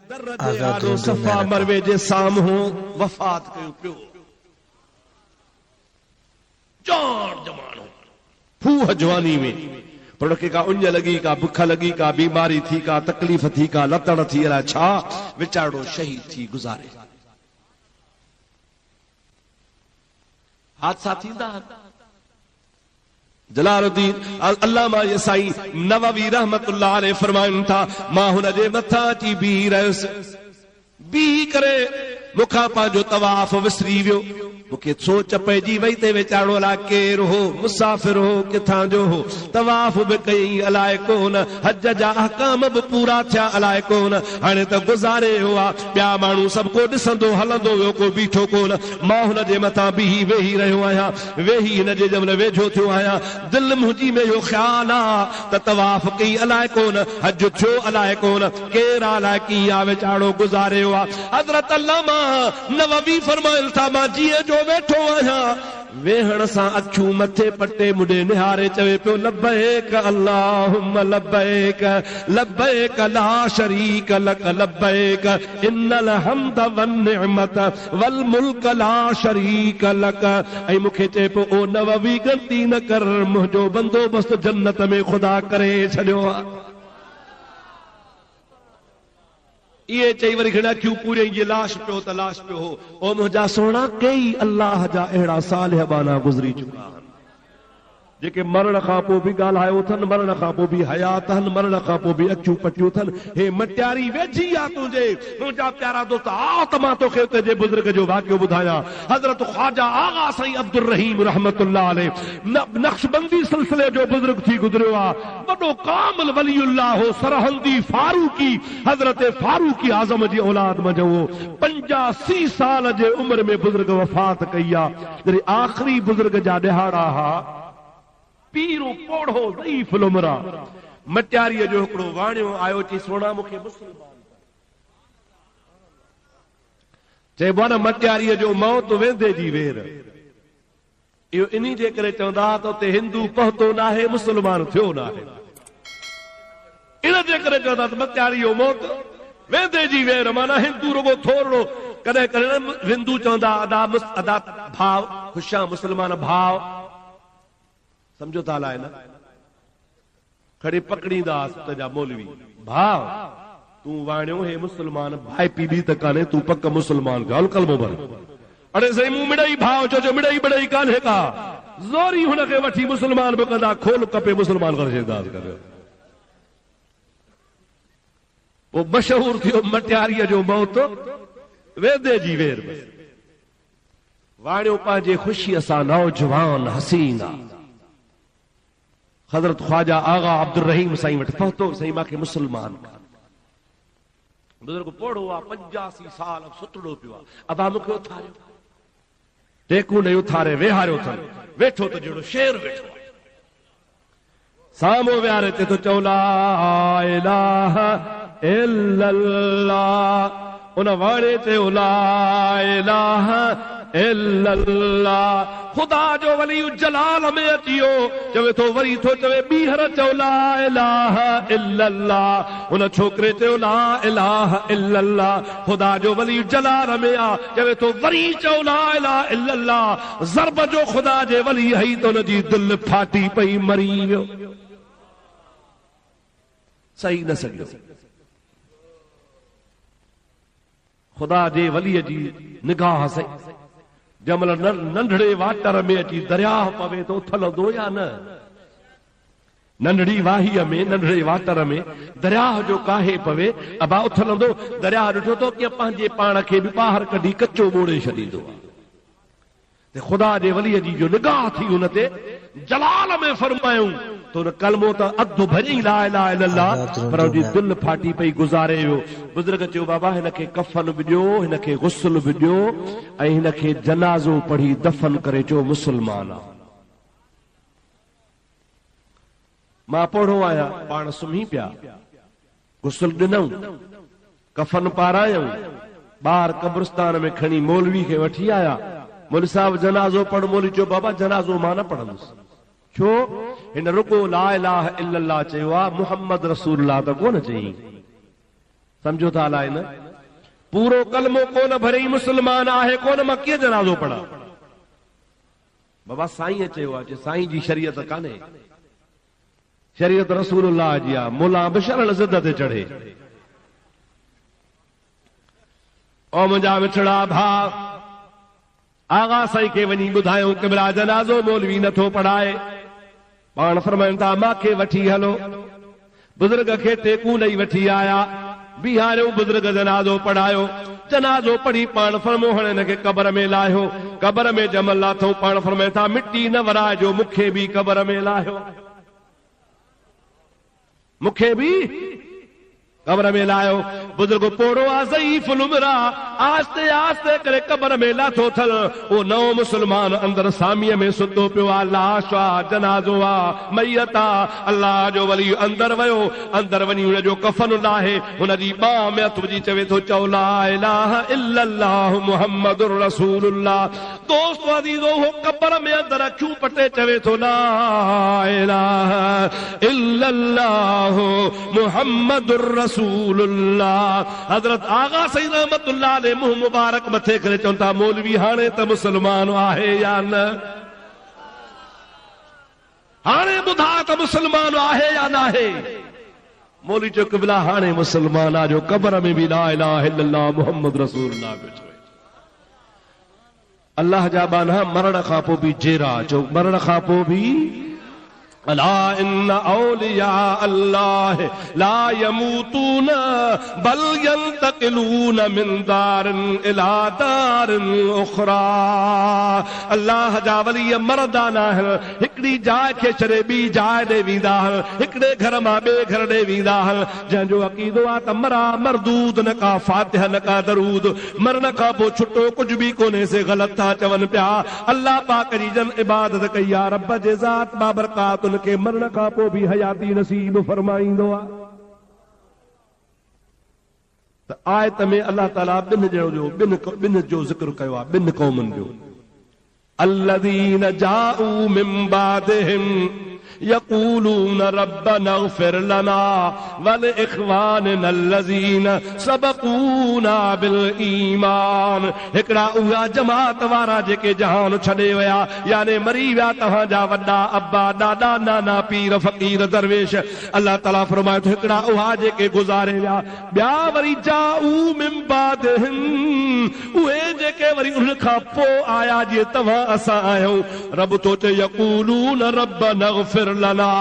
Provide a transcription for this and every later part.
दर जे आॾो सफ़ा मरवे जे साम्हूं वफ़ात कयो पियो। जान जमानो फूह जवानी में पर उनखे का उञ लगी, का बुख लगी, का बीमारी थी, का तकलीफ़ थी, का लतड़ थी, अलाए छा वीचारो शहीद थी गुज़ारे। हादसा थींदा। जलालुद्दीन अल्लामा ये साईं नववी रहमतुल्लाह अलैह फरमाइनि था, मां हुन जे मथां अची बीह रहियुसि, बीह करे मूंखां पंहिंजो तवाफ़ विसरी वियो। मूंखे सोच पइजी वई ते वीचारो अलाए केरु हो, मुसाफ़िर हो, किथां जो हो, तवाफ़ बि कई अलाए कोन, हज जा अहकाम बि पूरा थिया अलाए कोन, हाणे त गुज़ारे वियो आहे, ॿिया माण्हू सभु को ॾिसंदो हलंदो वियो, को बीठो कोन। मां हुन जे मथां बीही वेही रहियो आहियां, वेही हिन जे जंहिं महिल वेझो थियो आहियां, दिलि मुंहिंजी में इहो ख़्यालु आहे त तवाफ़ कई अलाए कोन, हज थियो अलाए कोन, केरु अलाए कीअं आहे वीचारो गुज़ारे वियो आहे। हज़रत अल्लामा नववी फरमाइनि था, मां जीअं जो वेठो आहियां, वेहण सां अखियूं मथे पटे मुॾे निहारे चवे पियो, लब्बैक अल्लाहुम्मा लब्बैक लब्बैक ला शरीक लक लब्बैक इन्नल हम्द वन निअमत वल मुल्क ला शरीक लक। ऐं मूंखे चए पियो, ओ नववी ग़लती न कर, मुंहिंजो बंदोबस्त जन्नत में ख़ुदा करे छॾियो आहे। ये चई वरी खड़ा क्यों पूरे ये लाश पे हो तलाश पे हो। ओ मुझा सोना कई अल्लाह जा अहिड़ा सालिह बाना गुज़री चुका आहिनि जेके मरण खां पोइ बि ॻाल्हायो अथनि, मरण खां पोइ बि हयात आहिनि, मरण खां पोइ बि अखियूं पटियूं अथनि। हे मटियारी वेझी आहे तुंहिंजे, मुंहिंजा प्यारा दोस्त, आ त मां तोखे तुंहिंजे बुज़ुर्ग जो वाक़ियो ॿुधायां। हज़रत ख्वाजा आगा साईं अब्दुर रहीम रहमतुल्लाह अलैह नक्शबंदी सिलसिले जो बुज़ुर्ग थी गुज़रियो आहे। वॾो कामिल वलीउल्लाह हो, सरहंदी फारूकी, हज़रत फारूकी आज़म जी औलाद मंझि हो। 85 साल जे उमिरि में बुज़ुर्ग वफ़ात कई आहे। जॾहिं आख़िरी बुज़ुर्ग जा ॾिहाड़ा हा, पीरो पोढ़ो ज़ईफ़ उमिरा, मटियारीअ जो हिकिड़ो वाणियो आयो, चई सोना मूंखे मुस्लमान चइबो आहे न, मटियारीअ जो मौत वेंदे जी वेर। इहो इन्ही जे करे चवंदा त उते हिंदू पहुतो न आहे, मुस्लमान थियो न आहे। इन जे करे चवंदा त मटियारी जो मौत वेंदे जी वेर, माना हिंदू रुगो थोरो कॾहिं कॾहिं हिंदू चवंदा अदा भाव, ख़ुशा मुस्लमान भाव, समझो था हलाए न, खड़ी पकड़ींदास तुंहिंजा मौलवी भाव, तूं वाणियो हे मुस्लमान भाई पीबी त कान्हे, तूं पक मुस्लमान का कलमो भर। अड़े साईं मूं मिड़ई भाव चओ, मिड़ई बड़ई कान्हे का, ज़ोरी हुनखे वठी मुस्लमान बि कंदा, खोल कपे मुस्लमान करे छॾींदासीं करे। पोइ मशहूर थियो मटियारीअ जो मौत वेदे जी वेर। वाणियो पंहिंजे ख़ुशीअ सां नौजवान हसीना हज़रत ख्वाजा आगा अब्दुर रहीम साईं वटि पहुतो। साईं मांखे मुस्लमान कर। बुज़ुर्ग पोढ़ो आहे, 85 साल सुतड़ो पियो आहे। अबा मूंखे उथारियो, टेकू न उथारे वेहारियो अथनि, वेठो त जहिड़ो शेर वेठो आहे। साम्हूं विहारे ते तो चओ ला इलाहा इल्लल्लाह, उन वाणे चयो ला इलाहा इल्लल्लाह। खुदा जो वली जलाल में अचियो चवे तो वरी थो चवे ॿीहर चओ ला इलाहा इल्लल्लाह। उन छोकिरे चयो ला इलाहा इल्लल्लाह। खुदा जो वली जलाल में आ चवे तो वरी चओ ला इलाहा इल्लल्लाह। ज़रब जो खुदा जे वली हई तो उन जी दिलि फाटी पई, मरी वियो, सही न सघियो। खुदा जे वलीअ जी निगाह से जमल नंढड़े वाटर में अची दरिया पवे तो उथलंदो या न? नंढड़ी वाहीअ में, नंढड़े वाटर में दरिया जो काहे पवे, अबा उथलंदो। दरिया ॾिठो तो कि पंहिंजे पाण खे बि ॿाहिरि कढी कचो मोड़े छॾींदो आहे। खुदा जे वलीअ जी जो निगाह थी उन ते जलाल में फरमायूं तो उन कलमो त अधु भॼी ला इलाहा इल्लल्लाह, पर उनजी दिलि फाटी पई, गुज़ारे वियो। बुज़ुर्ग चयो बाबा हिनखे कफन बि ॾियो, हिनखे गुस्ल बि ॾियो ऐं हिनखे जनाज़ो पढ़ी दफ़न करे चयो मुस्लमान आहे। मां पढ़ो आहियां, पाण सुम्ही पिया, गुस्ल ॾिनऊं, कफन पारायूं, ॿाहिरि कब्रिस्तान में खणी मौलवी खे वठी आया। मौलवी साहब जनाज़ो पढ़। मौलवी चयो बाबा जनाज़ो मां न पढ़ंदुसि। छो? हिन रुगो ला इलाहा इल्लल्लाह चयो आहे, मुहम्मद रसूलुल्लाह त कोन चई। समझो था अलाए न पूरो कलमो कोन भरी मुसलमान आहे कोन मां कीअं जनाज़ो पढ़ा बाबा साईं चयो आहे साईं जी शरीयत कान्हे शरीयत रसूलुल्लाह जी आहे मुला बशर ज़िद ते चढ़े ओ मुंहिंजा विछड़ा भाउ आगा साईं खे वञी ॿुधायो क़िबला जनाज़ो मौलवी नथो पढ़ाए पाण फरमाइनि था मांखे वठी हलो बुज़ुर्ग खे टेकू ॾेई वठी आया बिहारियो बुज़ुर्ग जनाज़ो पढ़ायो जनाज़ो पढ़ी पाण फरमो हाणे हिनखे क़बर में लाहियो क़बर में जमल लाथो पाण फरमाइनि था मिटी न वराइजो मूंखे बि क़बर में लाहियो मूंखे बि क़बर में लायो बुजुर्ग पोड़ो आ ज़ईफ़ुल उमरा आस्ते आस्ते करे क़बर में लाथो थल ओ नओ मुसलमान अंदर सामीअ में सुतो पियो आ लाश आ जनाज़ो आ मैयत आ अल्लाह जो वली अंदर वयो अंदर वञी हुन जो कफन लाहे हुन जी बाह में हथ विझी चवे थो चओ ला इलाहा इल्लल्लाह मुहम्मदुर रसूलुल्लाह दोस्त अज़ीज़ो हो क़बर में अंदर अखियूं पटे चवे थो ला इलाहा इल्लल्लाह मुहम्मदुर रसूलुल्लाह हजरत आगा सईद रहमतुल्लाह अलैहि मुंह मुबारक मथे करे चवनि था मौलवी हाणे त मुसलमान आहे या न हाणे ॿुधा त मुसलमान आहे या न आहे मौलवी चयो क़िबला हाणे मुसलमान आहे जो क़बर में बि ला इलाहा इल्लल्लाह मुहम्मद रसूलुल्लाह पियो चवे अल्लाह जा बाना मरण खां पोइ बि जेरा चो मरण खां पोइ बि अला इन्न औलिया अल्लाह ला यमूतून बल यंतकिलून मिन दारिन इला दारिन उखरा अल्लाह जा वली मरदा न आहिनि हिकिड़ी जाइ खे छॾे ॿी जाइ ॾे वेंदा आहिनि हिकिड़े घर मां ॿिए घर ॾे वेंदा आहिनि जंहिंजो अक़ीदो आहे त मरा मरदूद न का फातिहा न का दरूद मरण खां पोइ छुटो कुझु बि कोन्हे से ग़लति था चवनि पिया अल्लाह पाक जी जन इबादत कई आहे रब जे ज़ात बाबरकात के मरण खां पोइ बि हयाती नसीब फरमाईंदो आहे त आयत में अल्लाह ताला ॿिनि जो ज़िक्र कयो आहे ॿिनि क़ौमुनि जो अल्लज़ीन जाऊ मिन बादिहिम यक़ूलून रब्बना इग़फिर लना वल इख़वानिना अल्लज़ीना सबक़ूना बिल ईमान हिकिड़ा उहा जमात वारा जेके जहान छॾे विया यानी मरी विया तव्हांजा वॾा अब्बा ॾाॾा नाना पीर फ़क़ीर दरवेश अल्लाह ताला फरमाए थो हिकिड़ा उहा जेके गुज़ारे विया ॿिया वरी जाऊ मिन बादिहिम उहे जेके वरी उन खां पोइ आया जीअं तव्हां असां आहियूं रब थो चए यक़ूलून रब्बना इग़फिर लना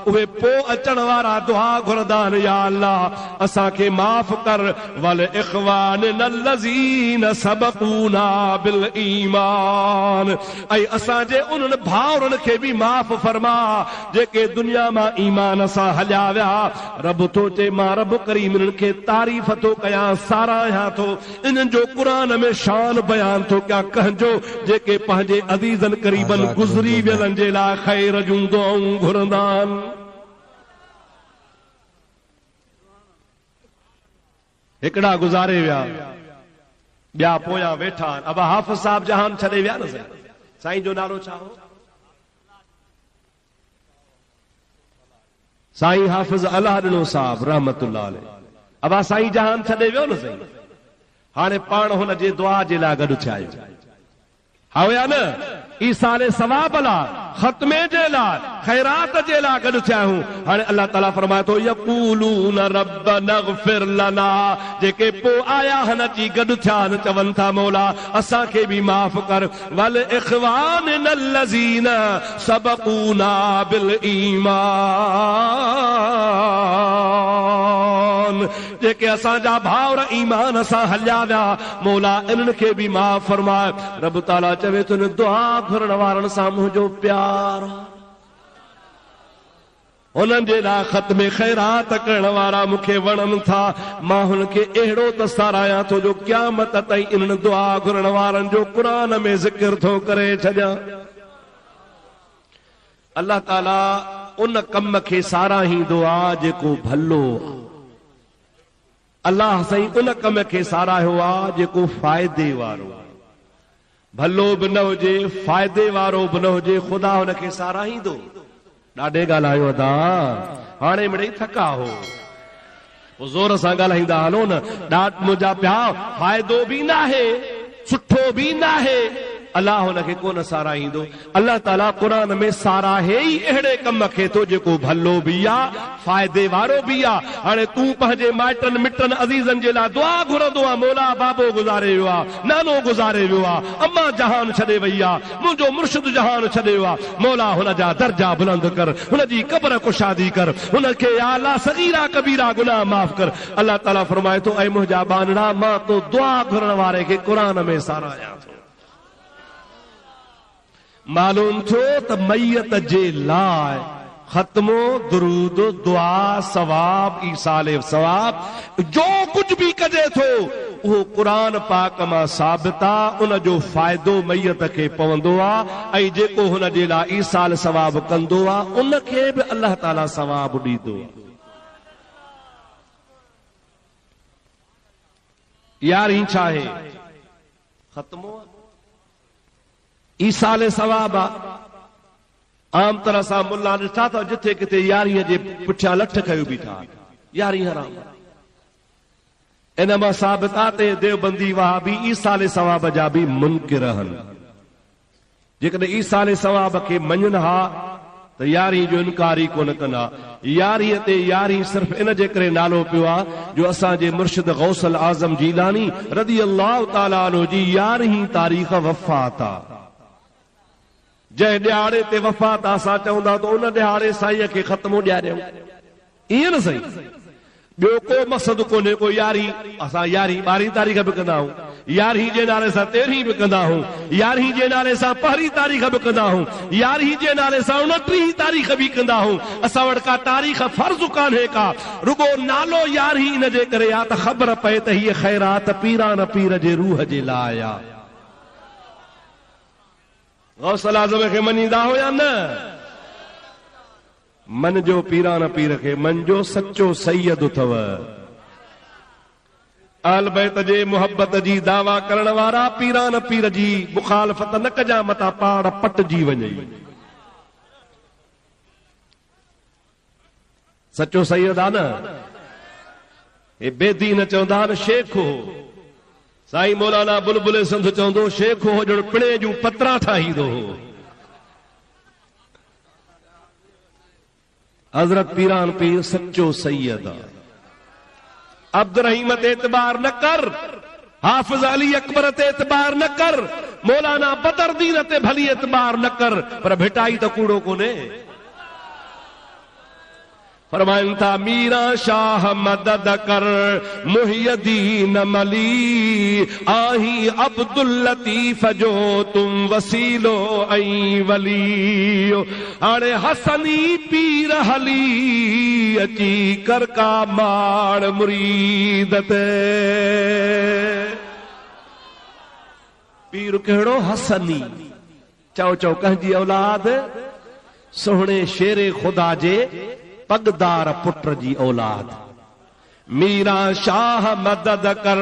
उहे पोइ अचण वारा दुआ घुरदा आहिनि या अल्लाह असांखे माफ़ कर वल इख़वानिना अल्लज़ीना सबक़ूना बिल ईमान ऐं असांजे उन्हनि भाउरनि खे बि माफ़ फरमा जेके दुनिया मां ईमान सां हलिया विया रब थो चए मां रब करीम इन्हनि खे तारीफ़ थो कयां साराहियां थो इन्हनि जो क़ुरान में शान बयान थो कयां कंहिंजो जेके पंहिंजे अज़ीज़नि क़रीबनि गुज़री वियलनि जे लाइ ख़ैर जूं दुआऊं घुरंदा आहिनि हिकिड़ा गुज़ारे विया ॿिया पोयां वेठा आहिनि अबा हाफ़िज़ साहब जहान छॾे विया न साईं जो नालो छा हो साईं हाफ़िज़ अलाह ॾिनो साहब रहमतुल्लाह अलैह अबा साईं जहान छॾे वियो न साईं हाणे पाण हुन जे दुआ जे लाइ गॾु थिया आहियूं हा या न ईसाले सवाब लाइ ख़त्मे जे लाइ ख़ैरात जे लाइ गॾु थिया आहियूं हाणे अल्लाह ताला फरमाए थो यक़ूलून रब्बना इग़फिर लना जेके पोइ आया आहिनि अची गॾु थिया आहिनि चवनि था मौला असांखे बि माफ़ कर वल इख़वानिना अल्लज़ीना सबक़ूना बिल ईमान जेके असांजा भाउर ईमान सां हलिया विया मौला इन्हनि खे बि माफ़ फरमाए रब ताला चवे थो दुआ घुरण वारनि सां मुंहिंजो प्यार उन्हनि जे लाइ ख़त्मे ख़ैरात करण वारा मूंखे वणनि था मां हुनखे अहिड़ो त सारायां थो जो क़यामत ताईं इन्हनि दुआ घुरण वारनि जो क़ुरान में ज़िक्र थो करे छॾियां अल्लाह ताला उन कम खे साराहींदो आहे जेको भलो अल्लाह साईं उन कम खे साराहियो आहे जेको फ़ाइदे वारो भलो बि न हुजे फ़ाइदे वारो बि न हुजे ख़ुदा हुनखे साराहींदो ॾाढे ॻाल्हायो अदा हाणे मिड़ई थका हो ज़ोर सां ॻाल्हाईंदा हलो न। ॾाढ मुंहिंजा पिया फ़ाइदो बि न आहे, सुठो बि न आहे, अलाह हुनखे कोन साराईंदो। अलाह ताला क़ुरान में साराहे ई अहिड़े कम खे थो जेको भलो बि आहे, फ़ाइदे वारो बि आहे। हाणे तूं पंहिंजे माइटनि मिटनि अज़ीज़नि जे लाइ दुआ घुरंदो आहे, मौला बाबो गुज़ारे वियो आहे, नानो गुज़ारे वियो आहे, अम्मा जहान छॾे वई आहे, मुंहिंजो मुर्शिद जहान छॾे वियो आहे, मौला हुनजा दर्जा बुलंद कर, हुनजी क़ब्र कुशादी कर, हुनखे या अल्लाह सगीरा कबीरा गुनाह माफ़ कर। अलाह ताला फरमाए थो, ऐं मुंहिंजा बानड़ा, मां तो दुआ घुरण वारे खे क़ुरान में सारायां थो। मालूम थियो त मैयत जे लाइ ख़त्मो दुरूद दुआ सवाब ईसाले सवाब जो कुछ भी कजे थो उहो क़ुरान पाक मां साबित आहे, उन जो फ़ाइदो मैयत खे पवंदो आहे, ऐं जेको हुन जे लाइ ईसाल सवाब कंदो आहे उन खे बि अलाह ताला सवाब ॾींदो आहे। यारहीं छा आहे? ख़त्मो ईसाले सवाब आहे। आम तरह सां मुल्ला ॾिठा त जिथे किथे यारीअ जे पुठियां लठ कयो बीठा, यारी हराम। इन मां साबित आहे त देवबंदी वहाबी ईसाले सवाब जा बि मुनकिर आहिनि। जेकॾहिं ईसाले सवाब खे मञनि हा त यारी जो इनकार ई कोन कंदा। यारीअ ते यारी सिर्फ़ इन जे करे नालो पियो आहे जो असांजे मुर्शिद गौसल आज़म जीलानी रज़ी अल्लाह ताला अन्हु जी 11हीं तारीख़ वफ़ात आहे। जंहिं ॾियारे ते वफ़ात असां चवंदा त उन ॾियारे साईं खे ख़त्मो ॾियारियूं, ईअं न सही। ॿियो को मक़सदु कोन्हे को यारी। असां यारी 12 तारीख़ बि कंदा आहियूं, यारहीं जे नाले सां 13 बि कंदा आहियूं, यारहीं जे नाले सां 1 तारीख़ बि कंदा आहियूं, यारहीं जे नाले सां 29 तारीख़ बि कंदा आहियूं। असां वटि का तारीख़ फर्ज़ कान्हे का, रुगो नालो यारहीं इन जे करे आहे त ख़बर पए त हीअ ख़ैरात पीरान पीर जे रूह जे लाइ आहे। गौसल आज़म खे मञींदा हो या न? मन जो पीरान पीर खे मन जो सच्चो सैयद अथव। आल बैत जे मुहब्बत जी दावा करण वारा पीरान पीर जी मुखालफ़त न कजा, मता पाड़ पटजी वञे। सच्चो सैयद आहे न, हे बेदी न चवंदा आहिनि शेख हो। साईं मौलाना बुलबुल सिंध चवंदो शेख हो ॼण पिणे जूं पतरा ठाहींदो हो। हज़रत पीरान पीर सच्चो सैयद आहे। अब्दुल रहीम ते एतबार न कर, हाफ़िज़ अली अकबर ते एतबार न कर, मौलाना बदरदीन ते भली एतबार न कर, पर भिटाई त कूड़ो कोन्हे। फरमाइनि था मीरा शाह मदद कर मुहियदीन मली, आही अब्दुल लतीफ जो तुम वसीलो ऐं वली। हाणे हसनी पीर हली अची कर का माड़ मुरीद ते। पीर कहिड़ो? हसनी। चओ चओ कंहिंजी औलाद? सोहणे शेरे खुदा जे पगदार पुत्र जी औलाद। मीरा शाह मदद कर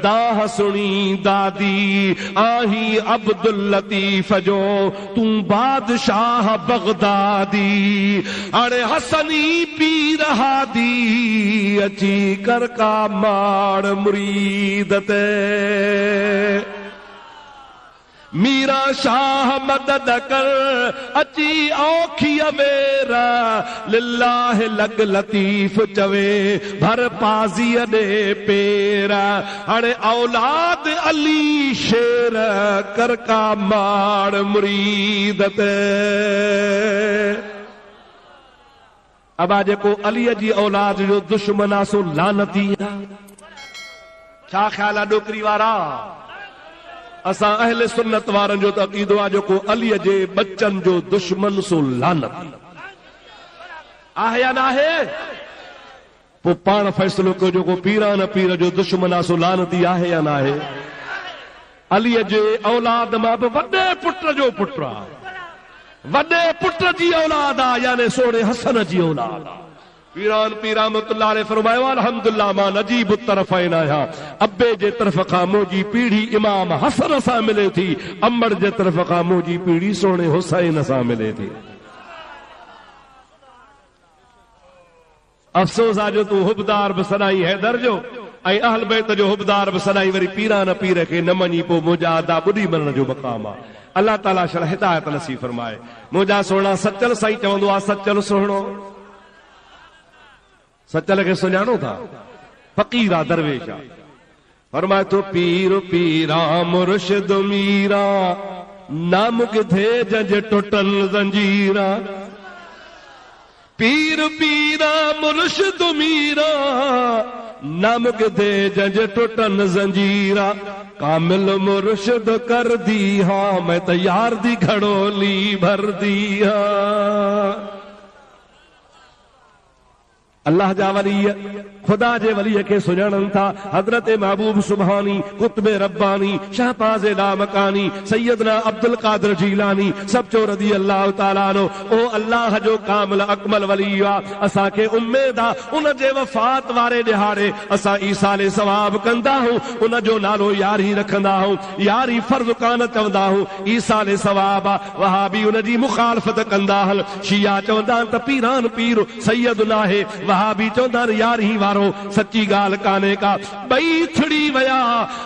दाह सुणी दादी, आही अब्दुल लतीफ जो तू बादशाह बगदादी। अरे हसनी पीर हादी अची कर का माड़ मुरीद ते। मीरा शाह मदद कर अची औखी अवेरा, लिल्लाह लग लतीफ चवे भर पाज़ी दे पेरा। हाणे औलाद अली शेर कर का माड़ मुरीद ते। अबा जेको अलीअ जी औलाद जो दुश्मन आहे सो लानती आहे। छा ख़्याल आहे डोकरी वारा? असां अहले सुन्नत वारनि जो त अक़ीदो आहे जेको अलीअ जे बच्चन जो दुश्मन सो लानत आहे या न आहे? पोइ पाण फ़ैसिलो कयो जेको पीरान पीर जो दुश्मन आहे सो लानती आहे या न आहे? अलीअ जे औलाद मां बि वॾे पुट जो पुट आहे, वॾे पुट जी औलाद आहे, यानी सोणे हसन जी औलाद आहे। पीरान पीर रहमतुल्लाह अलैह फरमायो अल्हम्दुलिल्लाह मां नजीब तरफ़ैन आहियां। अब्बे जे तरफ़ खां मुंहिंजी पीढ़ी इमाम हसन सां मिले थी, अम्मड़ जे तरफ़ खां मुंहिंजी पीढ़ी सोणे हुसैन सां मिले थी। अफ़सोस आहे जो तूं हुबदार बि सदाई हैदर जो ऐं अहल बैत जो हुबदार बि सदाई वरी पीरान पीर खे न मञी पोइ मुंहिंजा अदा ॿुधी मरण जो मक़ाम आहे। अल्लाह ताला शल हिदायत नसीब फरमाए। मुंहिंजा सोना सचल साईं चवंदो आहे सचल सुहिणो, सचल खे सुञाणो था, फ़क़ीर आहे, दरवेश आहे। फरमाए थो पीर पीरा मुर्शिद मीरा नाम किथे जंज टुटल ज़ंजीरा। पीर पीरा मुर्शिद मीरा नाम किथे जंज टुटन ज़ंजीरा। कामिल मुर्शिद कर दी हाँ मैं तैयार दी घड़ोली भर दी हाँ। अल्लाह जा वली खुदा जे वली के सुञाणनि था। हजरत महबूब सुभानी, कुतबे रब्बानी, शाहबाज़ लामकानी, सैयदना अब्दुल कादिर जीलानी सब चो रज़ी अल्लाह ताला नो। ओ अल्लाह जो कामिल अकमल वली आहे। असां खे उम्मीद आहे उन जे वफ़ात वारे ॾिहाड़े असां ईसाले सवाब कंदा हूं, उन जो नालो यारी रखंदा हूं। यारी फर्ज़ कान चवंदा हूं, ईसाले सवाब आहे। वहाबी उन जी मुखालफ़त कंदा हल। शिया चवंदा त पीरान पीर सैयद नाहे, वहाबी चवंदा यारी वारो। सच्ची गाल काने का, ॿई छिड़ी विया।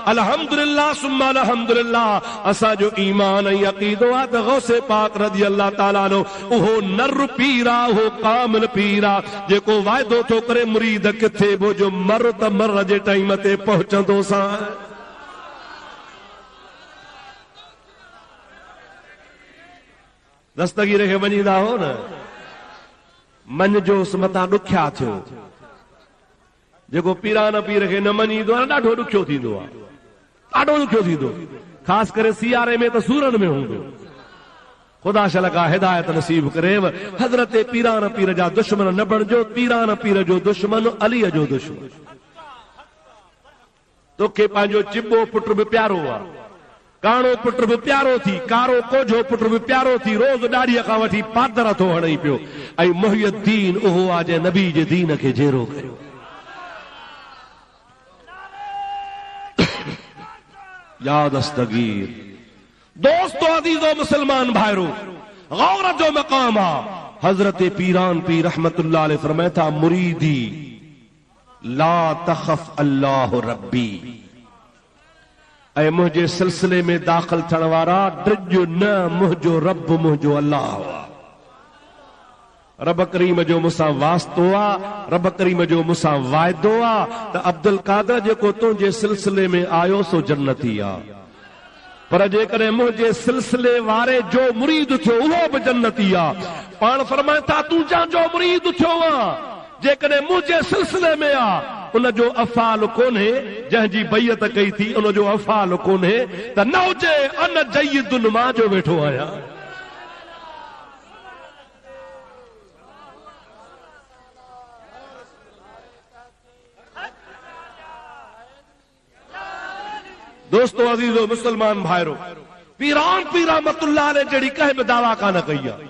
अल्हम्दुलिल्लाह सुम्मा अल्हम्दुलिल्लाह। असांजो ईमान ऐं अक़ीदो आहे त गौसे पाक रज़ी अल्लाह ताला नो उहो नर पीर आहे, उहो कामिल पीर आहे जेको वाइदो थो करे मुरीद किथे बि जो मर त मर जे टाइम ते पहुचंदो सां। दस्तगीर खे वञींदा हो न, मन जो मथां ॾुखिया थियो। जेको पीरान पीर खे न मञींदो आहे ॾाढो ॾुखियो थींदो आहे, ॾाढो ॾुखियो थींदो, ख़ासि करे सियारे में त सूरनि में हूंदो। खुदा शल का हिदायत नसीब करे। हज़रत पीरान पीर जा दुश्मन न बणिजो। पीरान पीर जो दुश्मन अलीअ जो दुश्मन। तोखे पंहिंजो चिॿो पुट बि प्यारो आहे, काणो पुट बि प्यारो थी, कारो कोझो पुट बि प्यारो थी, रोज़ ॾाड़ीअ खां वठी पादर थो हणई पियो। ऐं मुहियद्दीन उहो आहे जंहिं नबी जे दीन खे जेरो कयो। या दस्तगीर दोस्तो अज़ीज़ो मुसलमान भाइरो, गौर जो मक़ाम आहे। हज़रत पीरान पीर रहमतुल्लाह अलैह फरमाए था मुरीदी ला तख़फ अल्लाह रब्बी। ऐं मुंहिंजे सिलसिले में दाख़िल थियण वारा ड्रिजो न, मुंहिंजो रब मुंहिंजो अल्लाह। रब करीम जो मूंसां वास्तो आहे, रब करीम जो मूंसां वाइदो आहे त अब्दुल कादिर जेको तुंहिंजे सिलसिले में आयो सो जन्नती आहे। पर जेकॾहिं मुंहिंजे सिलसिले वारे जो मुरीद थियो उहो बि जन्नती आहे। पाण फरमाए था तूं जंहिंजो मुरीद थियो आहे, जेकॾहिं मुंहिंजे सिलसिले में आहे उन जो अफ़ाल कोन्हे, जंहिंजी बैयत कई थी उन जो अफ़ाल कोन्हे त न हुजे अन जय्यदुन मां जो वेठो आहियां। दोस्तो अज़ीज़ो मुसलमान भाइरो, पीरान पीर रहमतुल्लाह अलैह जड़ी कहे में दावा कान कई आहे।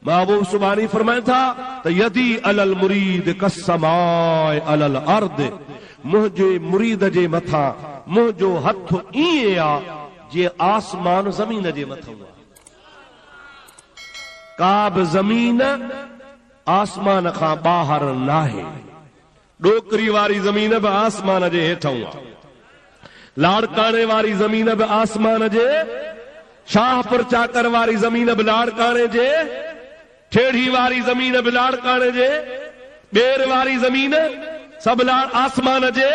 महबूब सुभानी फरमाए था त यदी अलल मुरीद कसमाए अलल अर्द। मुंहिंजे मुरीद जे मथां मुंहिंजो हथ ईअं आहे जीअं आसमान ज़मीन जे मथां आहे। का बि ज़मीन आसमान खां ॿाहिरि नाहे। ॾोकरी वारी ज़मीन बि आसमान जे हेठां आहे, लाड़काणे वारी ज़मीन बि आसमान जे, शाहपुर चाकर वारी ज़मीन बि लाड़काणे जे, ठेड़ी वारी ज़मीन बि लाड़काणे जे, ॿेर वारी ज़मीन सभु आसमान जे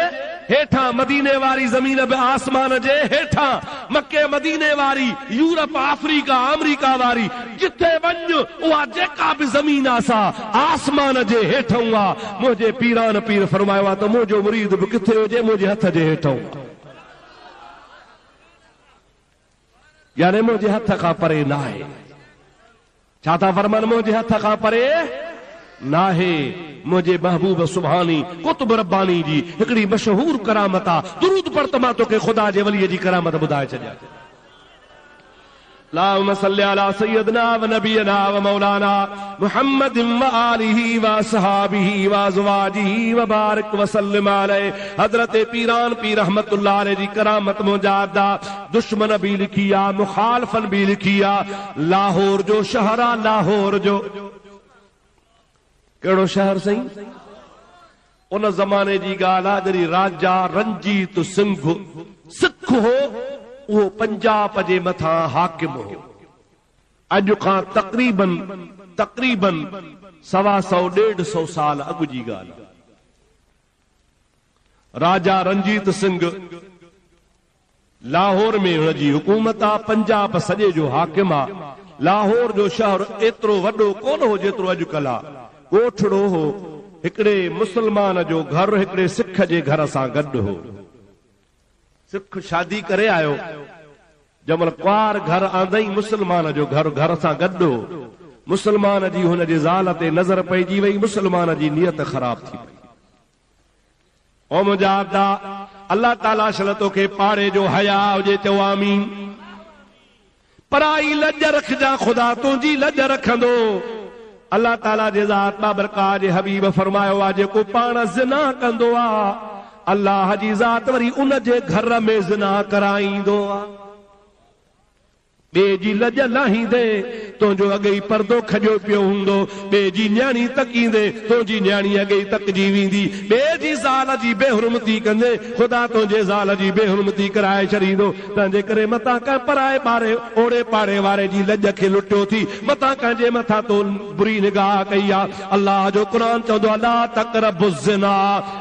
हेठां, मदीने वारी ज़मीन बि आसमान जे हेठां, मके मदीने वारी, यूरोप अफ्रीका अमरीका वारी, जिथे वञ उहा जेका बि ज़मीन असां आसमान जे हेठां आहे। मुंहिंजे पीरान पीर फरमायो आहे त मुंहिंजो मुरीद बि किथे हुजे मुंहिंजे हथ जे हेठां, यानी मुंहिंजे हथ खां परे नाहे। छा था फरमान? मुंहिंजे हथ खां परे नाहे। मुंहिंजे महबूब सुभानी कुतुब रब्बानी जी हिकिड़ी मशहूर करामत आहे। दुरूद पढ़ त मां तोखे ख़ुदा जे वलीअ जी करामत ॿुधाए छॾियां। अल्लाहुम्मा सल्लि अला सय्यदना व नबियना व मौलाना मुहम्मदिन व आलिही व असहाबिही व अज़वाजिही व बारिक व सल्लिम अलैहि। हज़रत पीरान पीर रहमतुल्लाह अलैहि जी करामत मुजादा दुश्मन भी लिखी आहे, मुखालफन भी लिखी आहे। लाहौर जो शहर आहे, लाहौर जो कहिड़ो शहर सही? उन ज़माने जी ॻाल्हि आहे जॾहिं राजा रंजीत सिंह सिख हो, उहो पंजाब जे मथां हाकिम हो। अॼु खां तक़रीबन 125-150 साल अॻु जी ॻाल्हि। राजा रंजीत सिंह लाहौर में हुनजी हुकूमत आहे, पंजाब सॼे जो हाकिम आहे। लाहौर जो शहर एतिरो वॾो कोन हो जेतिरो अॼुकल्ह आहे। ॻोठड़ो हो हिकिड़े मुस्लमान जो घर हिकिड़े सिख जे घर सां गॾु हो। सिख शादी करे आयो, जंहिंमहिल कुंवार घर आंदई मुस्लमान जो घर सां गॾु हो। मुस्लमान जी हुनजे ज़ाल ते नज़र पइजी वई, मुस्लमान जी नियत ख़राब थी वई। ओ मुंहिंजा अब्दा, अल्लाह ताला शल तोखे पाड़े जो हया हुजे, चओ आमीन। पराई लज रखजा, ख़ुदा तुंहिंजी लज रखंदो। अल्लाह ताला जे ज़ात बाबरकाह जे हबीब फरमायो आहे, जेको पाण ज़िना कंदो आहे, अल्लाह जी ज़ात वरी उन जे घर में ज़िना कराईंदो आहे। ॿिए जी लज लाहींदे तुंहिंजो अॻे ई पर्दो खॼो पियो हूंदो। ॿिए जी न्याणी तकींदे तुंहिंजी न्याणी अॻे ई तकजी वेंदी। ॿिए जी ज़ाल जी बेहुरमती कंदे ख़ुदा तुंहिंजे ज़ाल जी बेहुरमती कराए छॾींदो। तंहिंजे करे मथां कंहिं पराए ॿारे ओड़े पाड़े वारे जी लज खे लुटियो थी, मथां कंहिंजे मथां तो बुरी निगाह कई आहे। अल्लाह जो क़ुरान चवंदो आहे, ला तक़रबु ज़िना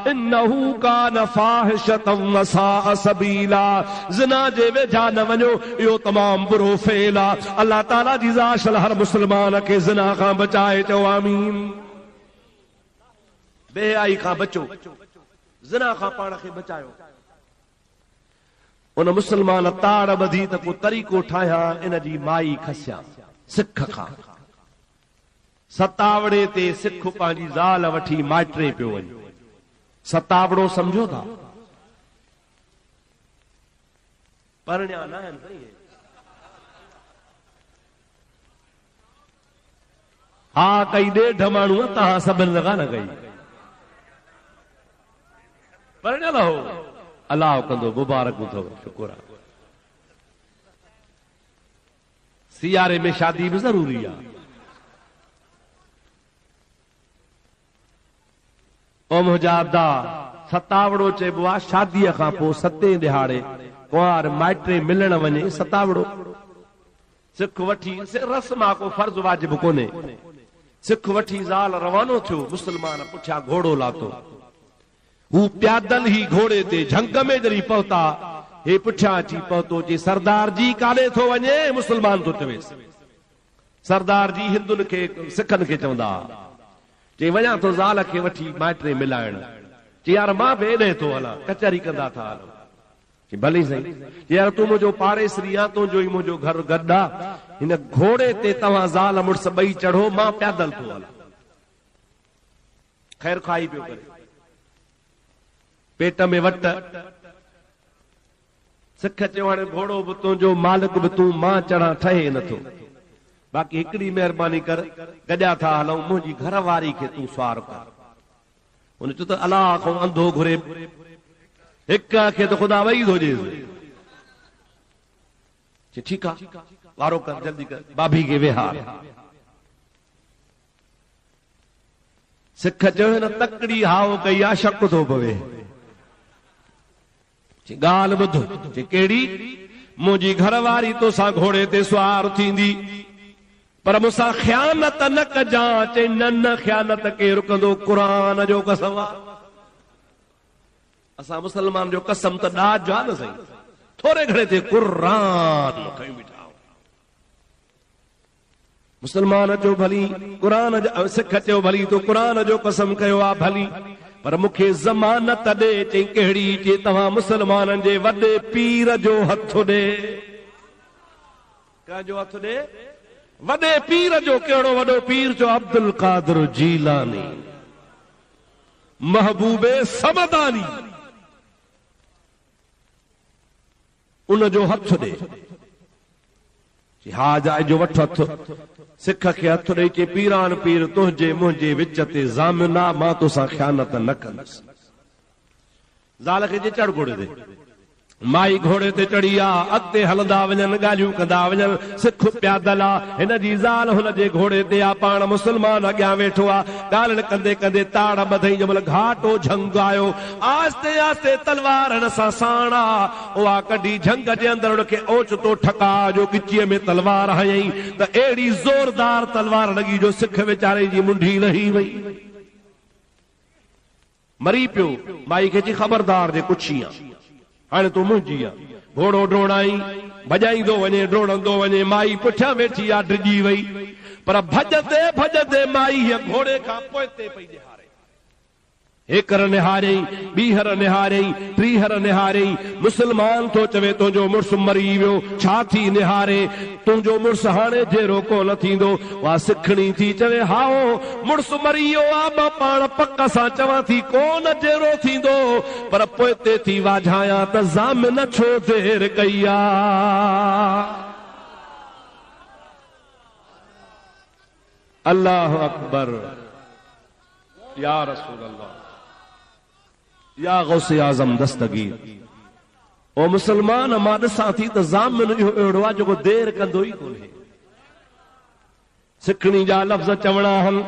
इन्नहु कान फ़ाहिशतन व साअ सबीला। ज़िना जे वेझा न वञो, इहो तमामु बुरो फेल आहे। अल्लाह ताला जी ज़ात हर मुस्लमान खे ज़िना खां बचाए, चओ आमीन। बेहयाई खां बचो, ज़िना खां पाण खे बचायो। उन मुस्लमान ताड़ ॿधी त को तरीक़ो ठाहिया, इन जी माई खसिया सिख खां। सतावड़े ते सिख पंहिंजी ज़ाल वठी माइटे पियो वञे। सतावड़ो सम्झो था, परणिया न आहिनि। हा कई ॾेढ माण्हू, तव्हां सभिनि लॻा न कई। परणियल हो, अलाह कंदो, मुबारक अथव, शुक्र आहे। सियारे में शादी बि ज़रूरी आहे। ओ मुंहिंजा अब्दा, सतावड़ो चइबो आहे शादीअ खां पोइ 7 ॾिहाड़े कुंवार माइटे मिलण वञे, सतावड़ो। सिख वठी, रस्म आहे, को फर्ज़ वाजिब कोन्हे। सिख वठी ज़ाल रवानो थियो, मुस्लमान पुठियां घोड़ो लातो। हू प्यादल ही घोड़े ते झंग में जॾहिं पहुता, हे पुठियां अची पहुतो जे सरदार जी काॾे थो वञे, मुस्लमान थो चवेसि। सरदार जी हिंदुनि खे सिखनि खे चवंदा, चई वञा थो ज़ाल खे वठी माइटे मिलाइण। चई यार मां बि एॾे थो हलां, कचहरी कंदा था हलो। भली सही, यार तूं मुंहिंजो पाड़ेसरी आहे, तुंहिंजो ई मुंहिंजो घर गॾु आहे। हिन घोड़े ते तव्हां ज़ाल मुड़ुस ॿई चढ़ो, मां पैदल थो हलां। ख़ैर खाई पियो करे, पेट में वट। सिख चयो हाणे घोड़ो बि तुंहिंजो, मालिक बि तूं, मां चढ़ां ठहे नथो। बाक़ी हिकिड़ी महिरबानी कर, गॾिया था हलूं, मुंहिंजी घर वारी खे तूं सवार कर। हुन चयो त अलाह खां अंधो घुरे, हिक खे त ख़ुदा वई थो ॾिए। ठीकु आहे, वारो कर, जल्दी कर, भाभी खे विहार। सिख चयो हिन तकड़ी हाव कई आहे, शक थो पवे। ॻाल्हि ॿुधो, कहिड़ी? मुंहिंजी घरवारी तोसां घोड़े ते सुवार थींदी, पर मूंसां ख़यानत न कजां। चई न ख़यानत केरु कंदो, क़ुरान जो कसम आहे। असां मुस्लमान जो कसम त ॾाज जो आहे न सही, थोरे घणे ते क़ुरान खयूं बीठा। मुस्लमान चयो भली क़ुरान जो, सिख चयो भली तो क़ुरान जो कसम कयो आहे भली, पर मूंखे ज़मानत ॾे। चई कहिड़ी? चई तव्हां मुस्लमाननि जे वॾे पीर जो हथ ॾे। कंहिंजो हथ ॾे? वॾे पीर जो। कहिड़ो वॾो पीर? जो अब्दुल कादिर जीलानी, महबूबे समदानी, उनजो हथ ॾे। हा जाए जो वठ हथ। सिख खे हथ ॾेई चई पीरान पीर तुंहिंजे मुंहिंजे विच ते ज़ामिना, मां तोसां ख़यानत न कंदुसि। ज़ाल खे जे चढ़ घोड़े ते, माई घोड़े ते चढ़ी आ, अॻिते हलंदा वञनि, ॻाल्हियूं कंदा वञनि, सिख प्यादल आ, हिन जी ज़ाल हुन जे घोड़े ते आ, पाण मुस्लमान अॻियां वेठो आ, ॻाल्हि कंदे कंदे ताड़ ॿधई, जंहिंमहिल घाटो झंग आयो, आस्ते आस्ते तलवार हिन सां साण आ, उहा कढी झंग जे अंदरि हुनखे ओचितो ठका जो गिचीअ में तलवार हयईं त अहिड़ी ज़ोरदार तलवार लॻी जो सिख वीचारे जी मुंडी लही वई, मरी पियो। माई खे चई ख़बरदार जे कुछी आ, हाणे तूं मुंहिंजी आ। घोड़ो ड्रोणाई भॼाईंदो वञे, ड्रोड़ंदो वञे, माई पुठियां वेठी आ, डिॼी वई, पर भॼंदे भॼंदे माई हीअ घोड़े खां पोइते पई ॾिहारे, हिकर निहारियईं, ॿीहर निहारियईं, टीहर निहारियईं, मुस्लमान तो चवे तुंहिंजो मुड़ुसु मरी वियो, छा थी निहारे, तुंहिंजो मुड़ुसु हाणे जहिड़ो कोन थींदो। उहा सिखणी थी चवे हाओ मुड़ुसु मरी वियो आहे, मां पाण पक सां चवां थी कोन जहिड़ो थींदो, पर पोइते थी वाझायां त ज़ामिन छो देर कई आ। अल्लाह अकबर, या रसूल अल्लाह, या गौसे आज़म दस्तगीर। ओ मुसलमान, मां ॾिसां थी त ज़ामिन इहो अहिड़ो आहे जेको देर कंदो ई कोन्हे। सिखणी जा लफ़्ज़ चवणा आहिनि,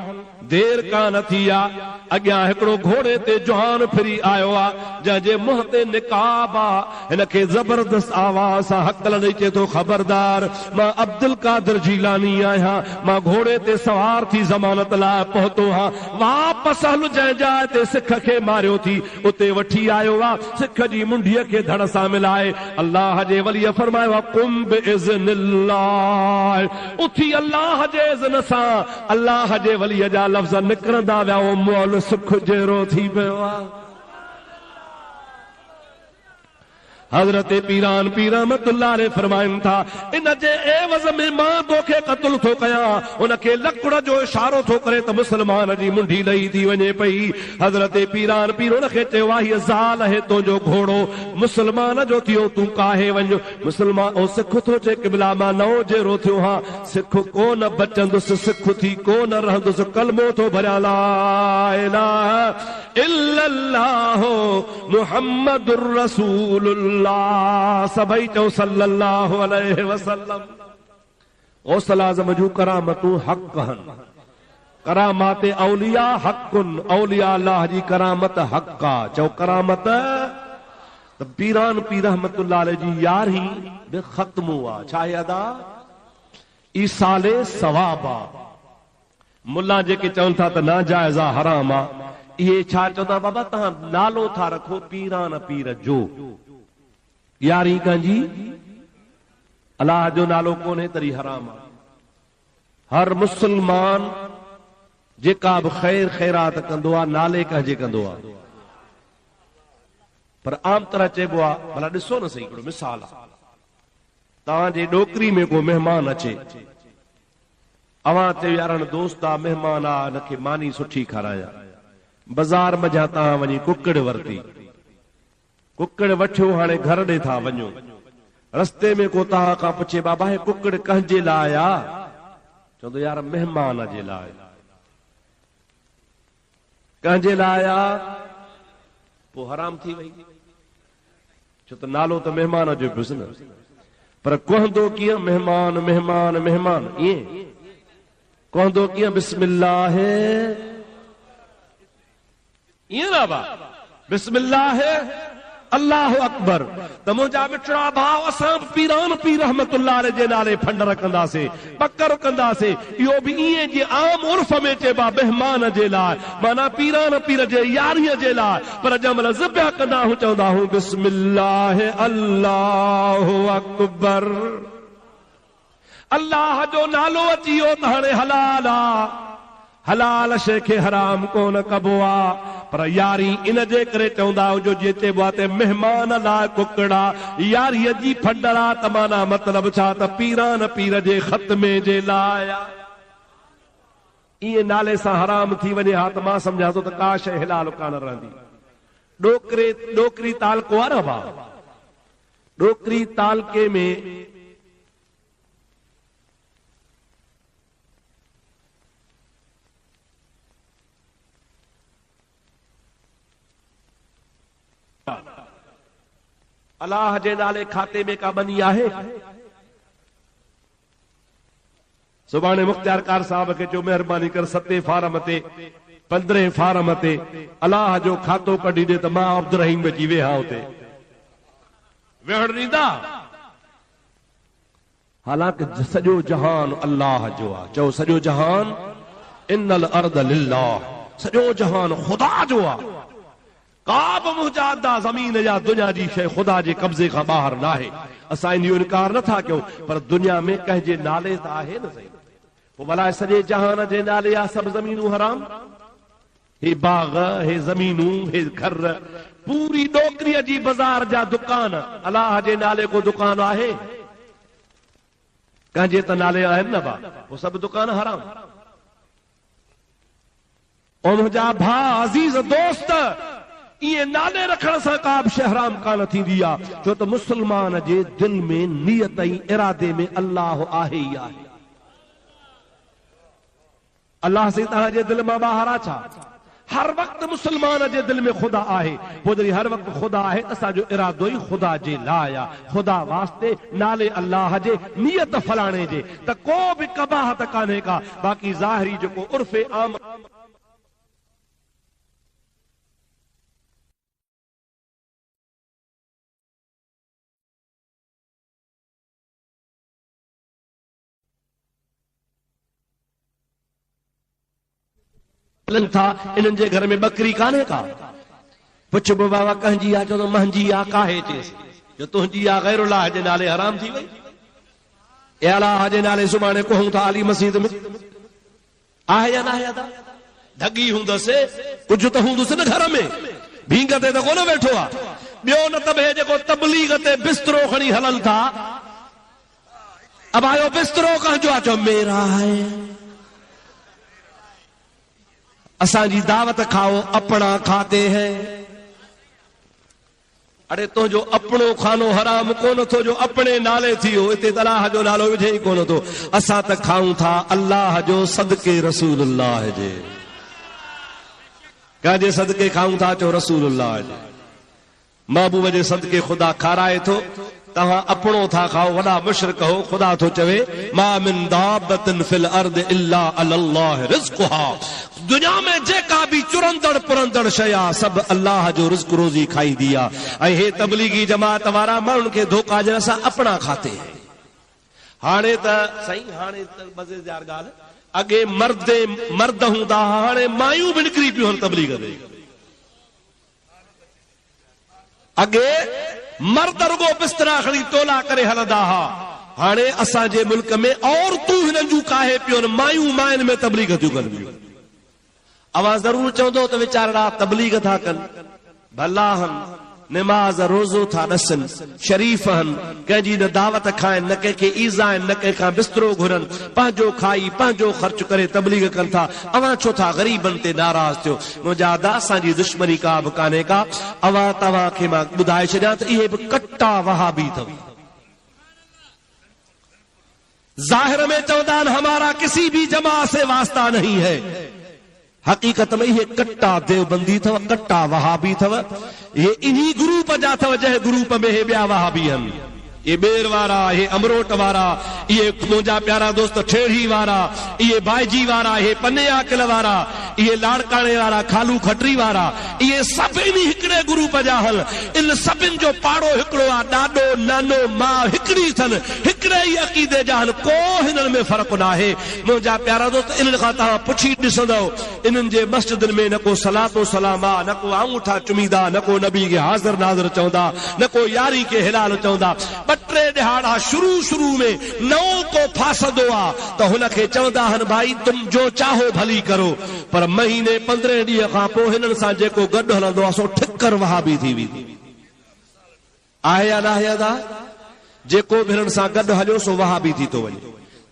देर कान थी आहे। अॻियां हिकिड़ो घोड़े ते जवान फिरी आयो आहे, जंहिंजे मुंहं ते निकाब आहे, हिनखे ज़बरदस्त आवाज़ सां हक़ल ॾेई चए थो, ख़बरदार, मां अब्दुल कादिर जीलानी आहियां, मां घोड़े ते सवार थी ज़मानत लाइ पहुतो आहियां, वापसि हल जंहिं जाइ ते सिख खे मारियो थी उते वठी आयो आहे। सिख जी मुंडीअ खे धड़ सां मिलाए अल्लाह जे वलीअ फरमायो आहे, कुम बिइज़्निल्लाह, उथी अल्लाह जे इज़्न सां अल्लाह जे वलीअ जा लफ़्ज़ निकिरंदा विया, उहो मोल सुख जहिड़ो थी पियो आहे। हज़रत पीरान पीर रहमतुल्लाह अलैह फरमाइनि था, इन जे एवज़ में मां तोखे क़त्ल थो कयां, उनखे लकड़ जो इशारो थो करे त मुस्लमान जी मुंडी लही थी वञे पई। हज़रत पीरान पीर उनखे चयो आहे, हीअ ज़ाल आहे तुंहिंजो घोड़ो, मुस्लमान जो थियो, तूं काहे वञ। मुस्लमान ओ सिख थो चए, क़िबला मां नओं जहिड़ो थियो हां, सिख कोन बचंदुसि, सिख थी कोन रहंदुसि, कलमो थो भरिया, ला इलाहा इल्लल्लाह मुहम्मदुर रसूलुल्लाह, सभई चओ सल्लल्लाहु अलैहि वसल्लम। गौसल आज़म जूं करामतूं हक़ आहिनि, करामात औलिया हक़ुन, औलिया अल्लाह जी करामत हक़ आहे। चओ करामत। त पीरान पीर रहमतुल्लाह अलैह जी यारहीं बि ख़त्म हुआ, छा आहे अदा, ईसाले सवाब आहे। मुल्ला जेके चवनि था त नाजाइज़ आहे, हराम आहे, इहे छा चवंदा, बाबा तव्हां नालो था रखो पीरान पीर जो, यारी कंहिंजी अलाह जो नालो कोन्हे तरी हराम आहे। हर मुस्लमान जेका बि ख़ैर ख़ैरात कंदो आहे नाले कंहिंजे कंदो आहे, पर आम तरह चइबो आहे, भला ॾिसो न सही, हिकिड़ो मिसाल आहे, तव्हांजे डोकरी में को महिमान अचे, अवां चयो यार दोस्त आहे, महिमान आहे, हिनखे मानी सुठी खारायां, बाज़ार मझां तव्हां वञी कुकड़ वरिती, कुकड़ वठियो, हाणे घर ॾे था वञो, रस्ते में को तव्हां खां पुछे, बाबा हे कुकड़ कंहिंजे लाइ आहे, चवंदो यार महिमान जे लाइ, कंहिंजे लाइ आहे, पोइ हराम थी वई, छो त नालो त महिमान जो पियुसि न, पर कहंदो कीअं, महिमान महिमान महिमान, ईअं कहंदो कीअं, बिस्मिल्लाह, ईअं ना बा, बिस्मिल्लाह अल्लाह अकबर। त मुंहिंजा मिठड़ा भाउ, असां पीरान पीर रहमतुल्लाह अलैह जे नाले फंड रखंदासीं, बकर कंदासीं, इहो बि ईअं जीअं आम उर्फ में चइबा महिमान जे लाइ, माना पीरान पीर जे यारीअ जे लाइ, पर जंहिंमहिल ज़िब्ह कंदा आहियूं चवंदा आहियूं बिस्मिल्लाह अल्लाह अकबर। अल्लाह जो नालो अची वियो त हाणे हलाल आहे, हलाल शइ खे हराम कोन कबो आहे, पर यारी इन जे करे चवंदा जो जीअं चइबो आहे, महिमान लाइ कुकड़ा, यारीअ जी फंडड़ा, त माना मतिलब छा, त पीरान पीर जे ख़त्मे जे लाइ इएं नाले सां हराम थी वञे हा, त मां सम्झां थो त का शइ हिलाल कान रहंदी। डोकरी तालको आहे न भाउ, डोकरी तालके में अलाह जे नाले खाते में का बनी आहे? सुभाणे मुख्तियार कार साहब खे चो महिरबानी कर 7 फारम ते 15 फारम ते अलाह जो खातो कढी दे त मां अब्दुर्रहीम अची वेहा उते वेहण ॾींदा। हालांकि सॼो जहान अल्लाह जो आहे। चओ सॼो जहान, इन्नल अर्द लिल्लाह, सॼो जहान ख़ुदा जो आहे। का बि मुजादा ज़मीन या दुनिया जी शइ ख़ुदा जे कब्ज़े खां ॿाहिरि न आहे। असां इनजो इनकार नथा कयूं, पर दुनिया में कंहिंजे नाले त आहे न सही। पोइ भला सॼे जहान जे नाले आहे सभु ज़मीनूं हराम? हे बाग़, हे ज़मीनूं, हे घर, पूरी नौकरीअ जी बाज़ार जा दुकान, अलाह जे नाले को दुकान आहे? कंहिंजे त नाले आहिनि न बा, वो सभु दुकान हराम। और मुंहिंजा भाउ अज़ीज़ दोस्त, इहे नाले रखण सां का बि शइ हराम कान थींदी आहे, छो त मुस्लमान जे दिल में नियत ऐं इरादे में अल्लाह आहे ई आहे। अल्लाह से तव्हांजे दिल मां ॿाहिरि छा? हर वक्त मुसलमान जे दिल में खुदा आहे। पोइ जॾहिं हर वक्त खुदा आहे, असांजो इरादो ई खुदा जे लाइ आहे, खुदा वास्ते, नाले अल्लाह जे, नियत फलाणे जे, त को बि कबाहत कान्हे का। बाक़ी ज़ाहिरी जेको उर्फ़े आम था, इन्हनि जे घर में बकरी कान्हे का? पुछ बि बाबा कंहिंजी आहे? चओ त मुंहिंजी आहे। काहे चएसि? जो तुंहिंजी आहे गैरुल्लाह जे नाले हराम थी वई। ए अलाह जे नाले सुभाणे कहूं था अली मस्जिद में, आहे या न आहे? धगी हूंदसि, कुझु त हूंदुसि न घर में, भींग ते त कोन वेठो आहे। ॿियो न त भई जेको तबलीग ते बिस्तरो खणी हलनि था, अब आयो बिस्तरो कंहिंजो आहे? चओ मेरा है। असांजी दावत खाओ, अपना खाते हैं। अरे तुंहिंजो अपनो खानो हराम कोन थो जो अपने नाले थियो, हिते अलाह जो नालो विझे ई कोन थो। असां त खाऊं था अल्लाह जो सदके रसूलुल्लाह जे। कंहिंजे सदके खाऊं था? चो रसूलुल्लाह जे, महबूब जे सदके खुदा खाराए थो। तव्हां अपनो था खाओ, वॾा मुशरिक हो। ख़ुदा थो चवे मा मिन दाबतिन फिल अर्द इल्ला अल्लाह रिज़्क़ुहा, दुनिया में जेका भी चुरंदड़ पुरंदड़ शइ आहे सभु अल्लाह जो रिज़्क़ रोज़ी खाईंदी आहे। ऐं हे तबलीगी जमात वारा माण्हुनि खे धोखा ॾियण सां अपना खाते। हाणे त साईं, हाणे त मज़ेदार ॻाल्हि, अॻे मर्द हूंदा, हाणे मायूं बि निकिरी पियूं आहिनि तबलीग ते। अॻे मर्द रुगो बिस्तरा खणी तोला करे हलंदा हुआ, हाणे असांजे मुल्क में औरतूं हिननि जूं काहे पियूं, मायूं मायुनि में तबलीग थियूं कनि पियूं। अवां ज़रूर चवंदो त वीचारा तबलीग था कनि, भला हनि, निमाज़ रोज़ो था ॾसनि, शरीफ़ हनि, कंहिंजी न दावत खाइनि, न कंहिंखे ईज़ा आहिनि, न कंहिंखां बिस्तरो घुरनि, पंहिंजो खाई पंहिंजो ख़र्च करे तबलीग कनि था। अवां छो था ग़रीबनि ते नाराज़ थियो? मुंहिंजा दा, असांजी दुश्मनी का बि कान्हे का। अवां तव्हांखे मां ॿुधाए छॾियां त इहे बि कट्टा वहाबी अथव। ज़ाहिर में चवंदा आहिनि हमारा किसी भी जमात से वास्ता नहीं है, हकीकत में ये कट्टा देवबंदी थव, कट्टा वहाबी थव। ये इन्हीं ग्रुप जा थव जंहिं ग्रुप में हे ॿिया वहाबी आहिनि। ये बेर वारा, ये अमरोट वारा, ये मुंहिंजा प्यारा दोस्त ठेड़ी वारा, ये बाईजी वारा, ये पन्ने किल वारा, ये लाड़काणे वारा, खालू खटरी वारा, ये सभिनी हिकिड़े ग्रुप जा हल। इन सभिनि जो पाड़ो हिकिड़ो आहे, ॾाॾो नानो मां हिकिड़ी अथनि, हिकिड़े ई अक़ीदे जा हल, को हिननि में फ़र्क़ु न आहे। मुंहिंजा प्यारा दोस्त, इन्हनि खां तव्हां पुछी ॾिसंदव, इन्हनि जे मस्जिदनि में न को सलातो सलाम आहे, न को आंगूठा चुमींदा, न को नबी खे हाज़िर नाज़िर चवंदा, न को यारी खे हिलाल चवंदा। ॿ टे ॾिहाड़ा शुरू में नओं को फासंदो आहे त हुनखे चवंदा आहिनि भाई तुम जो चाहो भली करो, पर महीने 15 ॾींहं खां पोइ हिननि सां जेको गॾु हलंदो आहे सो ठिकर वहाबी थी वेंदी आहे या न आहे? अदा जेको बि हिननि सां गॾु हलियो सो वहाबी थी थो वञे।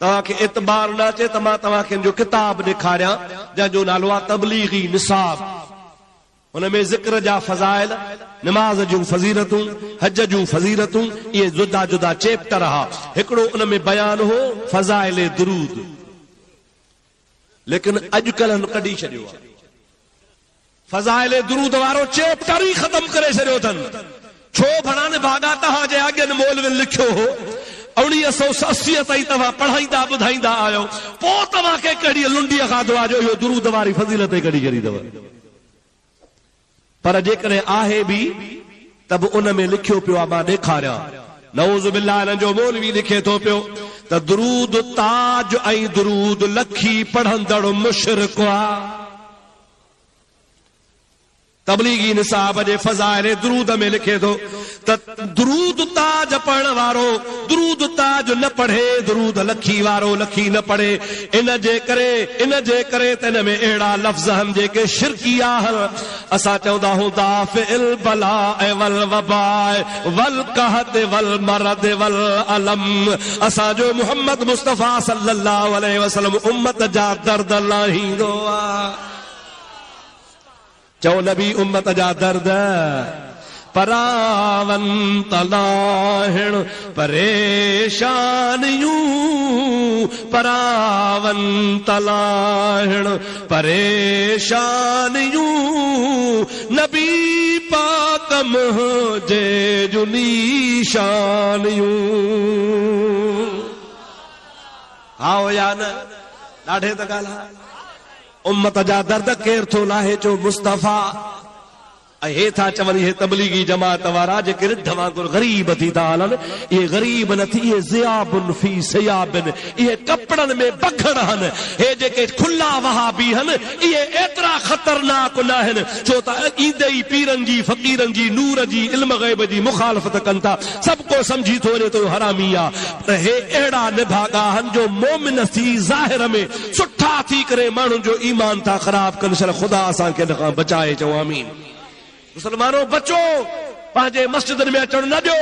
तव्हांखे एतबार न अचे त मां तव्हांखे जो किताब ॾेखारियां जंहिंजो नालो आहे तबलीगी निसाब। उनमें ज़िक्र जा फज़ाइल, नमाज जूं फज़ीलतूं, हज जूं फज़ीलतूं, इहे जुदा जुदा चैप्टर हा। हिकिड़ो उनमें बयान हो फज़ाइल दुरूद, लेकिन अॼुकल्ह कढी छॾियो आहे। फज़ाइल दुरूद वारो चैप्टर ई ख़तम करे छॾियो अथनि। छो भणा ने भागा तहां जे अॻियनि मौलविन लिखियो हो 1980 ताईं तव्हां पढ़ाईंदा ॿुधाईंदा आहियो, पोइ तव्हांखे कहिड़ी लुंडीअ खाधो आहे जो इहो दुरूद वारी फज़ीलत कढी छॾी अथव। पर जेकॾहिं आहे बि त बि उन में लिखियो पियो आहे, मां ॾेखारियां, नऊज़ बिल्लाह हिन जो मौलवी लिखे थो पियो त दुरूद ताज ऐं दुरूद लखी पढ़ंदड़ मुशरिक आहे। तबलीगी निसाब जे फज़ाइल दुरूद में लिखे थो त दुरूद ताज पढ़ण वारो दुरूद ताज न पढ़े, दुरूद लखी वारो लखी न पढ़े। इन जे करे त हिन में अहिड़ा लफ़्ज़ आहिनि जेके शिरकी आहिनि। असां चवंदा हूंदा फिल बला वल वबाए वल कहत वल मरद वल अलम। असांजो मुहम्मद मुस्तफ़ा सल्लल्लाहु अलैहि वसल्लम उम्मत जा दर्द लाहींदो आहे। चओ नबी उम्मत जा दर्द परावन तलाहिण परेशानियूं, परावन तलाहिण परेशानियूं, नबी पाक मुझे जो निशानियूं। आओ या न ॾाढे त ॻाल्हि आहे। उम्मत जा दर्द केर थो लाहे, चो मुस्तफ़ा। ऐं हे था चवनि हे तबलीगी जमात वारा जेके रिढ वांगुरु ग़रीब थी था हलनि, इहे ग़रीब न थी, इहे ज़ियाबुन फी सियाबिन, इहे कपड़नि में बखड़ आहिनि। हे जेके खुला वहाबी आहिनि इहे एतिरा ख़तरनाक न आहिनि, छो त ईंदे ई पीरनि जी फ़क़ीरनि जी नूर जी इल्म ग़ैब जी मुखालफ़त कनि था। सभु को सम्झी थो वञे तो हरामी आहे। त हे अहिड़ा निभागा आहिनि जो मोमिन थी ज़ाहिर में सुठा थी करे माण्हुनि जो ईमान था ख़राब कनि। छल ख़ुदा असांखे इन खां बचाए, चओ आमीन। मुसलमानो बचो, पंहिंजे मस्जिदनि में अचण न ॾियो,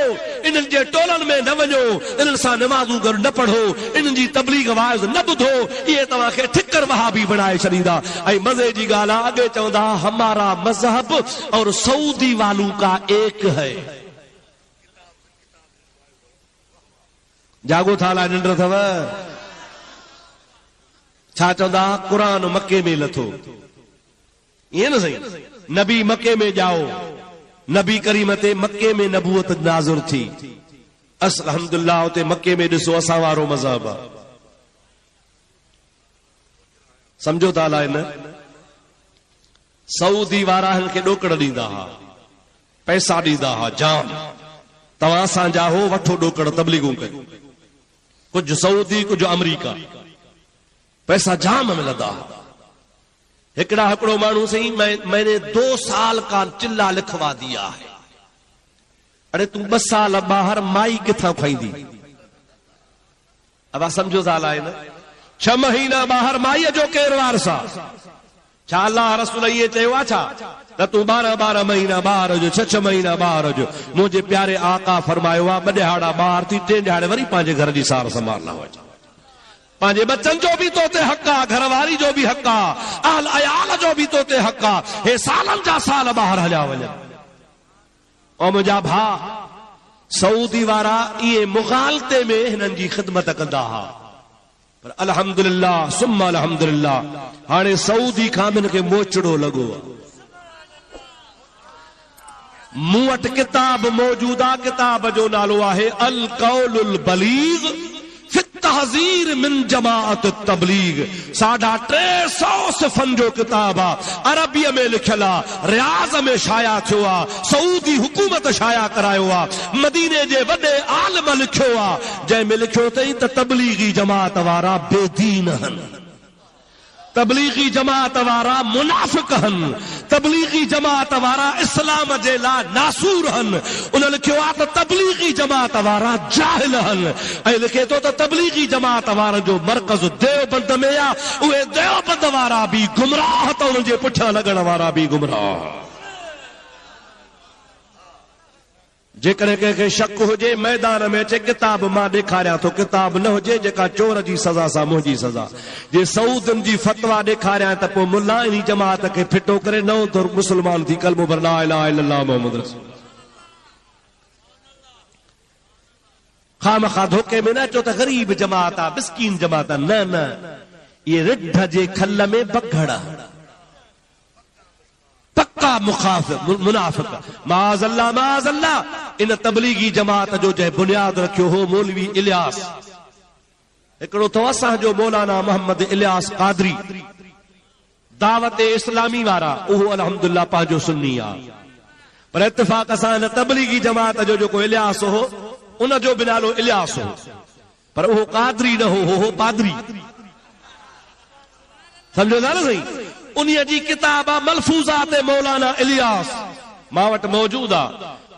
इन्हनि जे टोलनि में न वञो, इन्हनि सां नमाज़ूं गॾु न पढ़ो, इन्हनि जी तबलीग वाइज़ न ॿुधो, इहे तव्हांखे ठिकर वहाबी बणाए छॾींदा। ऐं मज़े जी ॻाल्हि आहे, अॻे चवंदा हमारा मज़हब और सऊदी वालों का एक है। जागो था ला निंड अथव छा? चवंदा क़ुरान मके में लथो, ईअं न सही। नबी मके में जाओ, नबी करीम ते मके में नबूवत नाज़िर थी। अल्हम्दुलिल्लाह उते मके में ॾिसो असां वारो मज़हब आहे। सम्झो था अलाए न, सऊदी वारा हिन खे ॾोकड़ ॾींदा हुआ, पैसा ॾींदा हुआ जाम। तव्हां असांजा हो, वठो ॾोकड़ तबलीगूं कयो। कुझु सऊदी कुझु अमरीका, पैसा जाम मिलंदा हुआ। हिकिड़ो माण्हू सही, मैंने 2 साल का चिल्ला लिखवा दिया है। अरे तू 2 साल ॿाहिरि माई किथां खाईंदी? अब समझो था लाए न, 6 महीना ॿाहिरि माईअ जो केर वारसा? छा अल्लाह रसूल इहे चयो आहे छा त तूं 12 महीना ॿाहिरि हुजो, 6 महीना ॿाहिरि हुजो? मुंहिंजे प्यारे आका फरमायो आहे 2 ॾिहाड़ा ॿाहिरि थी, 3 ॾिहाड़े वरी पंहिंजे घर जी सार संभाल न हुजे। पंहिंजे बच्चनि जो बि तो ते हक़ आहे, घरवारी जो बि हक़ आहे, अहल अयाल जो बि तो ते हक़ आहे। हे सालनि जा साल ॿाहिरि हलिया वञनि। ऐं मुंहिंजा भाउ सऊदी वारा इहे मुग़ालते में हिननि जी ख़िदमत कंदा हुआ, पर अल्हम्दुलिल्लाह सुम्मा अल्हम्दुलिल्लाह हाणे सऊदी खां हिन खे मोचड़ो लॻो आहे। मूं वटि किताब मौजूद आहे, किताब जो नालो आहे अल कौलुल बलीग तहज़ीर मिन जमाअत तबलीग। 350 सिफ़न जो किताब आहे, अरबीअ में लिखियल आहे, रियाज़ में शाया थियो आहे, सऊदी हुकूमत शाया करायो आहे, मदीने जे वॾे आलिम लिखियो आहे, जंहिंमें लिखियो अथई त तबलीगी जमात वारा बेदीन आहिनि, तबलीगी जमात वारा मुनाफ़िक़ आहिनि, तबलीगी जमात वारा इस्लाम जे लाइ नासूर आहिनि। उन लिखियो आहे त तबलीगी जमात वारा जाहिल आहिनि। ऐं लिखे थो त तबलीगी जमात वारनि जो मर्कज़ देवबंद में आहे, उहे देवबंद वारा बि गुमराह त उन्हनि जे पुठियां लॻण वारा बि गुमराह। जेकॾहिं कंहिंखे शक हुजे मैदान में अचे, किताब मां ॾेखारियां थो, किताब न हुजे जेका चोर जी सज़ा सां मुंहिंजी सज़ा। जे सऊदनि जी फतवा ॾेखारियां त पोइ मुल्ला इन जमात खे फिटो करे नओं दौर मुस्लमान थी कलमो भर ला इलाहा इल्लल्लाह मुहम्मद रसूल। खामखा धोखे में न अचो त ग़रीब जमात आहे, मिस्कीन जमात आहे। न न, इहे रिढ जे खल में बघड़, पका पक्का मुनाफिक। माज़अल्लाह माज़अल्लाह। इन तबलीगी जमात जो जंहिं बुनियाद रखियो हो मौलवी इलियास, हिकिड़ो तो असांजो मौलाना मोहम्मद इलियास कादरी, दावत इस्लामी वारा, उहो अल्हम्दुलिल्लाह पंहिंजो सुन्नी आहे। पर इत्तिफ़ाक़ सां हिन तबलीगी जमात जो जेको इलियास हो उन जो बि नालो इलियास हो, पर उहो कादरी न हो पादरी। सम्झो था न सही? उन्हीअ जी किताब आहे मलफूज़ात मौलाना इलियास, मां वटि मौजूद आहे।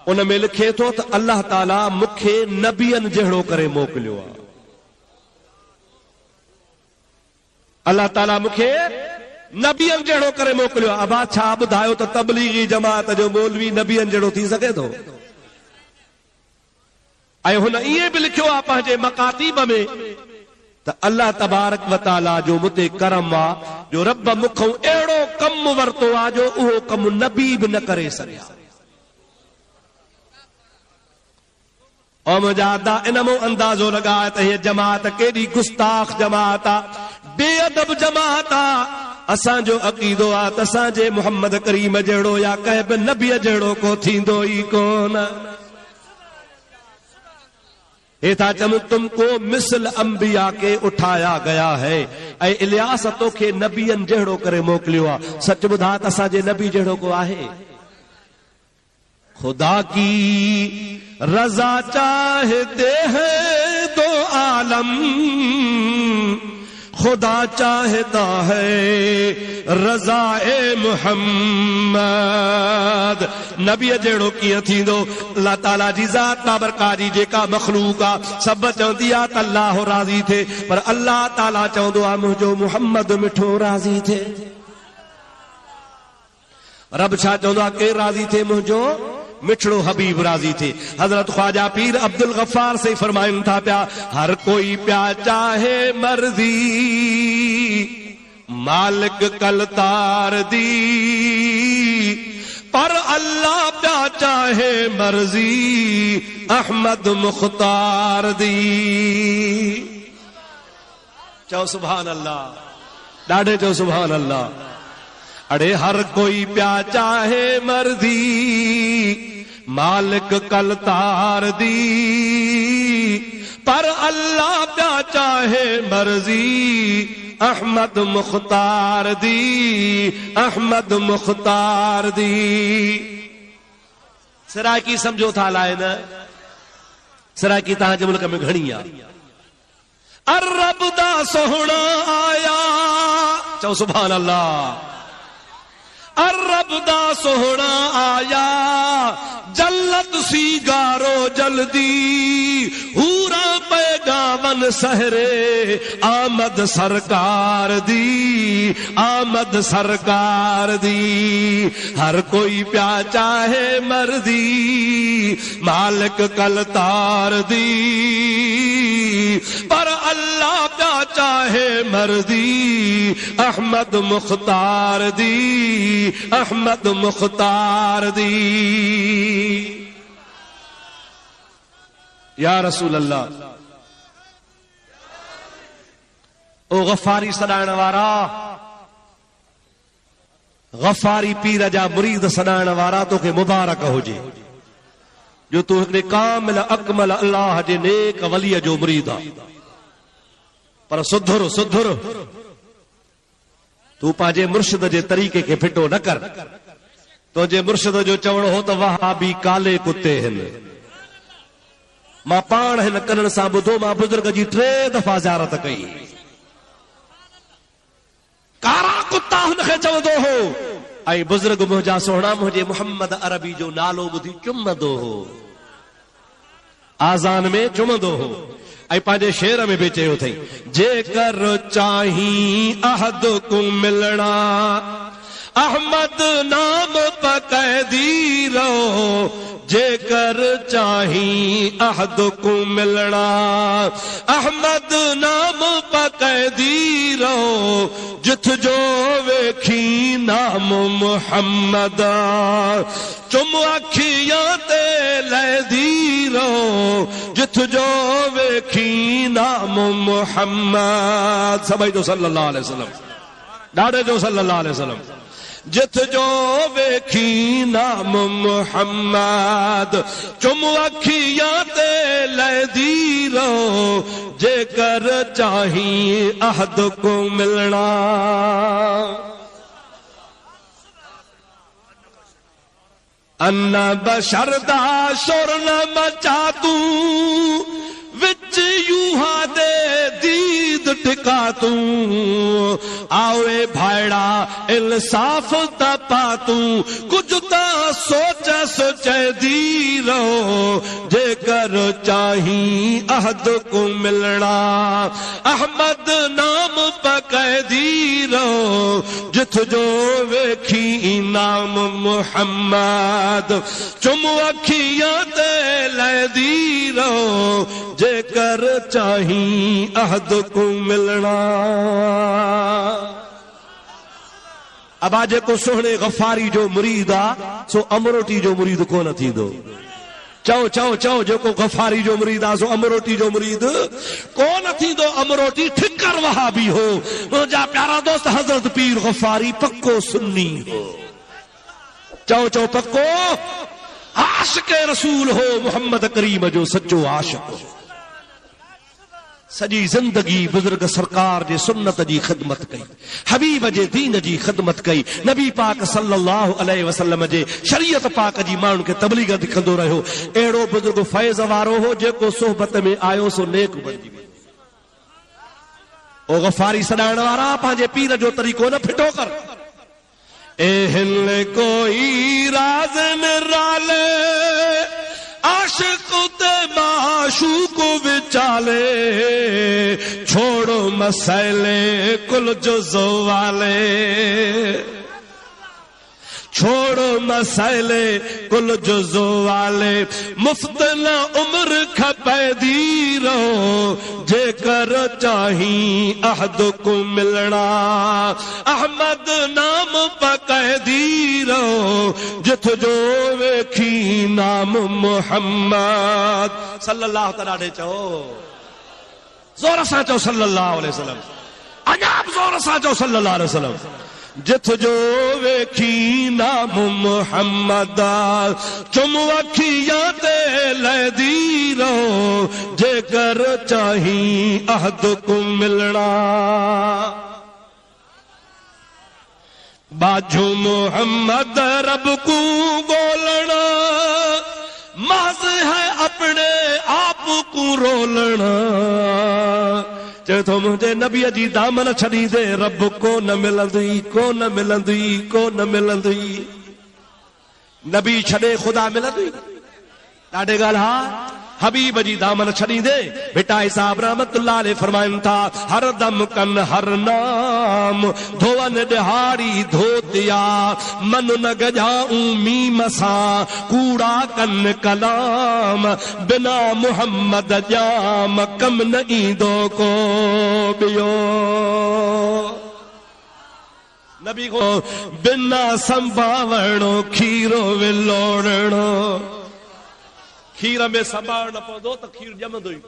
उन में लिखे थो त अल्लाह ताला मूंखे नबियनि जहिड़ो करे मोकिलियो आहे। अल्लाह ताला मूंखे नबियनि जहिड़ो करे मोकिलियो आहे। अबा छा ॿुधायो त तबलीगी जमात जो मौलवी नबियनि जहिड़ो थी सघे थो? ऐं हुन ईअं बि लिखियो आहे पंहिंजे मकातीब में त अल्लाह तबारक व तआला जो मुते करम आहे जो रब मूंखां अहिड़ो कमु वरितो आहे जो उहो कमु नबी बि न करे सघिया। मुजादा इन मां अंदाज़ो लॻाए त हीअ जमात केॾी गुस्ताख जमात आहे, बेअदब जमात आहे। असांजो अक़ीदो आहे त असांजे मोहम्मद करीम जहिड़ो या कंहिं बि नबीअ जहिड़ो को थींदो ई कोन। हेठा चम तुमको मिसल अंबिया के उठाया गया है। ऐं इलियास तोखे नबियनि जहिड़ो करे मोकिलियो आहे। सच ॿुधा त असांजे नबी जहिड़ो को आहे? खुदा की रजा चाहते हैं दो आलम, खुदा चाहता है रज़ाए मुहम्मद। नबी जहिड़ो कीअं थींदो? अल्लाह ताला जी ज़ात बाबरकात जी जेका मखलूक आहे सभु चवंदी आहे त अल्लाह राज़ी थिए, पर अल्लाह ताला चवंदो आहे मुंहिंजो मुहम्मद मिठो राज़ी थिए। रब छा चवंदो आहे? केरु राज़ी थिए? मुंहिंजो मिठड़ो हबीब राज़ी थे। हजरत ख्वाजा पीर अब्दुल गफ्फार से फरमाइन था प्या, हर कोई प्या चाहे मर्जी मालिक कलतार दी, पर अल्लाह प्या चाहे मर्जी अहमद मुख्तार दी। चओ सुभान अल्लाह, ॾाढे चओ सुभान अल्लाह। अड़े हर कोई प्या चाहे मर्जी मालिक कलतार दी, पर अल्लाह प्या चाहे मर्जी अहमद मुख्तार दी, अहमद मुख्तार दी। सराकी समझो था लाए न? सराकी तव्हांजे मुल्क में घणी आहे। अरब दा सोहणा आया, चओ सुभान अल्लाह। अरब दा सोहणा आया जल्लत सी गारो जल्दी, हूरा पैगावन सहरे आमद सरकार दी, आमद सरकार दी। हर कोई प्या चाहे मर्दी मालिक कलतार दी, पर अल्लाह प्या चाहे मर्दी अहमद मुख्तार दी, अहमद मुख्तार दी। या रसूल अल्लाह। ओ गफ़ारी सॾाइण वारा, गफ़ारी पीर जा मुरीद सॾाइण वारा, तोखे मुबारक हुजे जो तू हिकिड़े कामिल अकमल अल्लाह जे नेक वलीअ जो मुरीद आहे। पर सुधुर सुधुर, तू पंहिंजे मुर्शिद जे तरीक़े खे फिटो न कर। तुंहिंजे मुर्शिद जो चवणो हो त वहाबी काले कुत्ते हिन। मां पाण हिन कननि सां ॿुधो, मां बुज़ुर्ग जी 3 दफ़ा ज़ियारत कई। कारा कुत्ता हुनखे चवंदो हो, ऐं बुज़ुर्ग मुंहिंजा सोहणा मुंहिंजे मोहम्मद अरबी जो नालो ॿुधी चुमंदो हो, आज़ान में चुमंदो हो। ऐं पंहिंजे शेर में बि चयो अथई, जेकर चाही अहद को मिलना अहमद नाम पकैदी रहो, जेकर चाही अहद को मिलना अहमद नाम पकैदी रहो, जिथ जो वेखी नाम मुहम्मद चुम अखियां ते लैदी रहो, जिथ जो वेखी नाम मुहम्मद। सभई जो सल्लल्लाहु अलैहि वसल्लम, ॾाढे जो सल्लल्लाहु अलैहि वसल्लम। जिथ जो वेखी नाम मुहम्मद चुम अखियां ते लैदी रहो जेकर चाही अहद को मिलना। अन्ना बशरदा शोर न मचा तू विच यूहा दे दीद टिका तू आवे भाईड़ा इंसाफ दा पा तू कुछ ता सोच सोचे दी रहो जेकर चाही अहद को मिलना। अहमद नाम पकै दी रहो जिथ जो वेखी नाम मुहम्मद चुम अखियां ते लैदी रहो जेकर चाही अहद को मिलना। अब आज को सोहणे गफारी जो मुरीद आ सो अमरोटी जो मुरीद कोन थींदो। चओ चओ चओ जेको गफारी जो मुरीद आ सो अमरोटी जो मुरीद कोन थींदो। अमरोटी ठिकर वहाबी हो। मुंहिंजा प्यारा दोस्त हजरत पीर गफारी पक्को सुन्नी हो। चओ चओ पक्को आशिक रसूल हो। मोहम्मद करीम जो सच्चो आशिक हो। सजी जिंदगी बुजुर्ग सरकार जे सुन्नत जी खिदमत कई हबीब जे दीन जी खिदमत कई नबी पाक सल्लल्लाहु अलैहि वसल्लम जे शरीयत पाक जी माण्हुनि खे तबलीग दिखंदो रहियो। अहिड़ो बुजुर्ग फैज़ वारो हो जेको सोहबत में आयो सो नेक बणिजी वियो। ओ गफारी सॾाइण वारा पंहिंजे पीर जो तरीक़ो न फिटो कर। ए हिन कोई राज निराले आशिक ते माशूक विचाले छोड़ो मसैले कुल जुज़ो वाले छोड़ो मसैले कुल जुज़ो वाले मुफ्त न उम्र खपैदी रहो जेकर चाही अहद को मिलना। अहमद नाम पकैदी रहो जिथ जो वेखी नाम मुहम्मद सल्लल्लाहु अलैहि चओ जोर सां चओ सल्लल्लाहु अलैहि वसल्लम। अञा जोर सां चओ सल्लल्लाहु अलैहि वसल्लम। जिथ जो वेखी नाम मुहम्मद चुम अखियां ते लैदी रहो जेकर चाही अहद को मिलना। बाजू मोहम्मद रब को बोलना महज है अपने आप को रोलना। चए थो मुंहिंजे नबीअ जी दामन छॾी दे रब को न मिलंदी को न मिलंदी को न मिलंदी। नबी छॾे ख़ुदा मिलंदी ॾाढे ॻाल्हि हा। हबीब जी दामन छॾी दे बेटा साहब रहमतुल्लाह अलैहि फरमाइनि था हर दम कन हर नाम धोवन ॾिहाड़ी धोतिया मन न गजाऊं मीम सां कूड़ा कन कलाम बिना मुहम्मद जाम कम न ईंदो को ॿियो। नबी को बिना संभावणो खीरो विलोड़णो। खीर में संभाल न पवंदो त खीर ॼमंदो ई।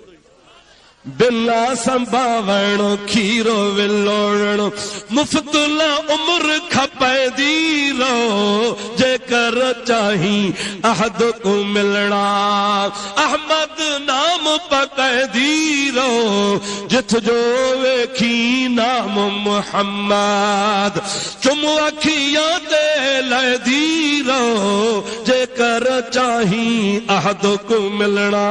बिना संभावणो खीरो विलोड़णो मुफ्त न उम्र खपैदी रहो जेकर चाही अहद को मिलना। अहमद नाम पकैदी रहो जिथ जो वेखी नाम मुहम्मद चुम अखियां ते लैदी रहो जेकर चाही अहद को मिलना।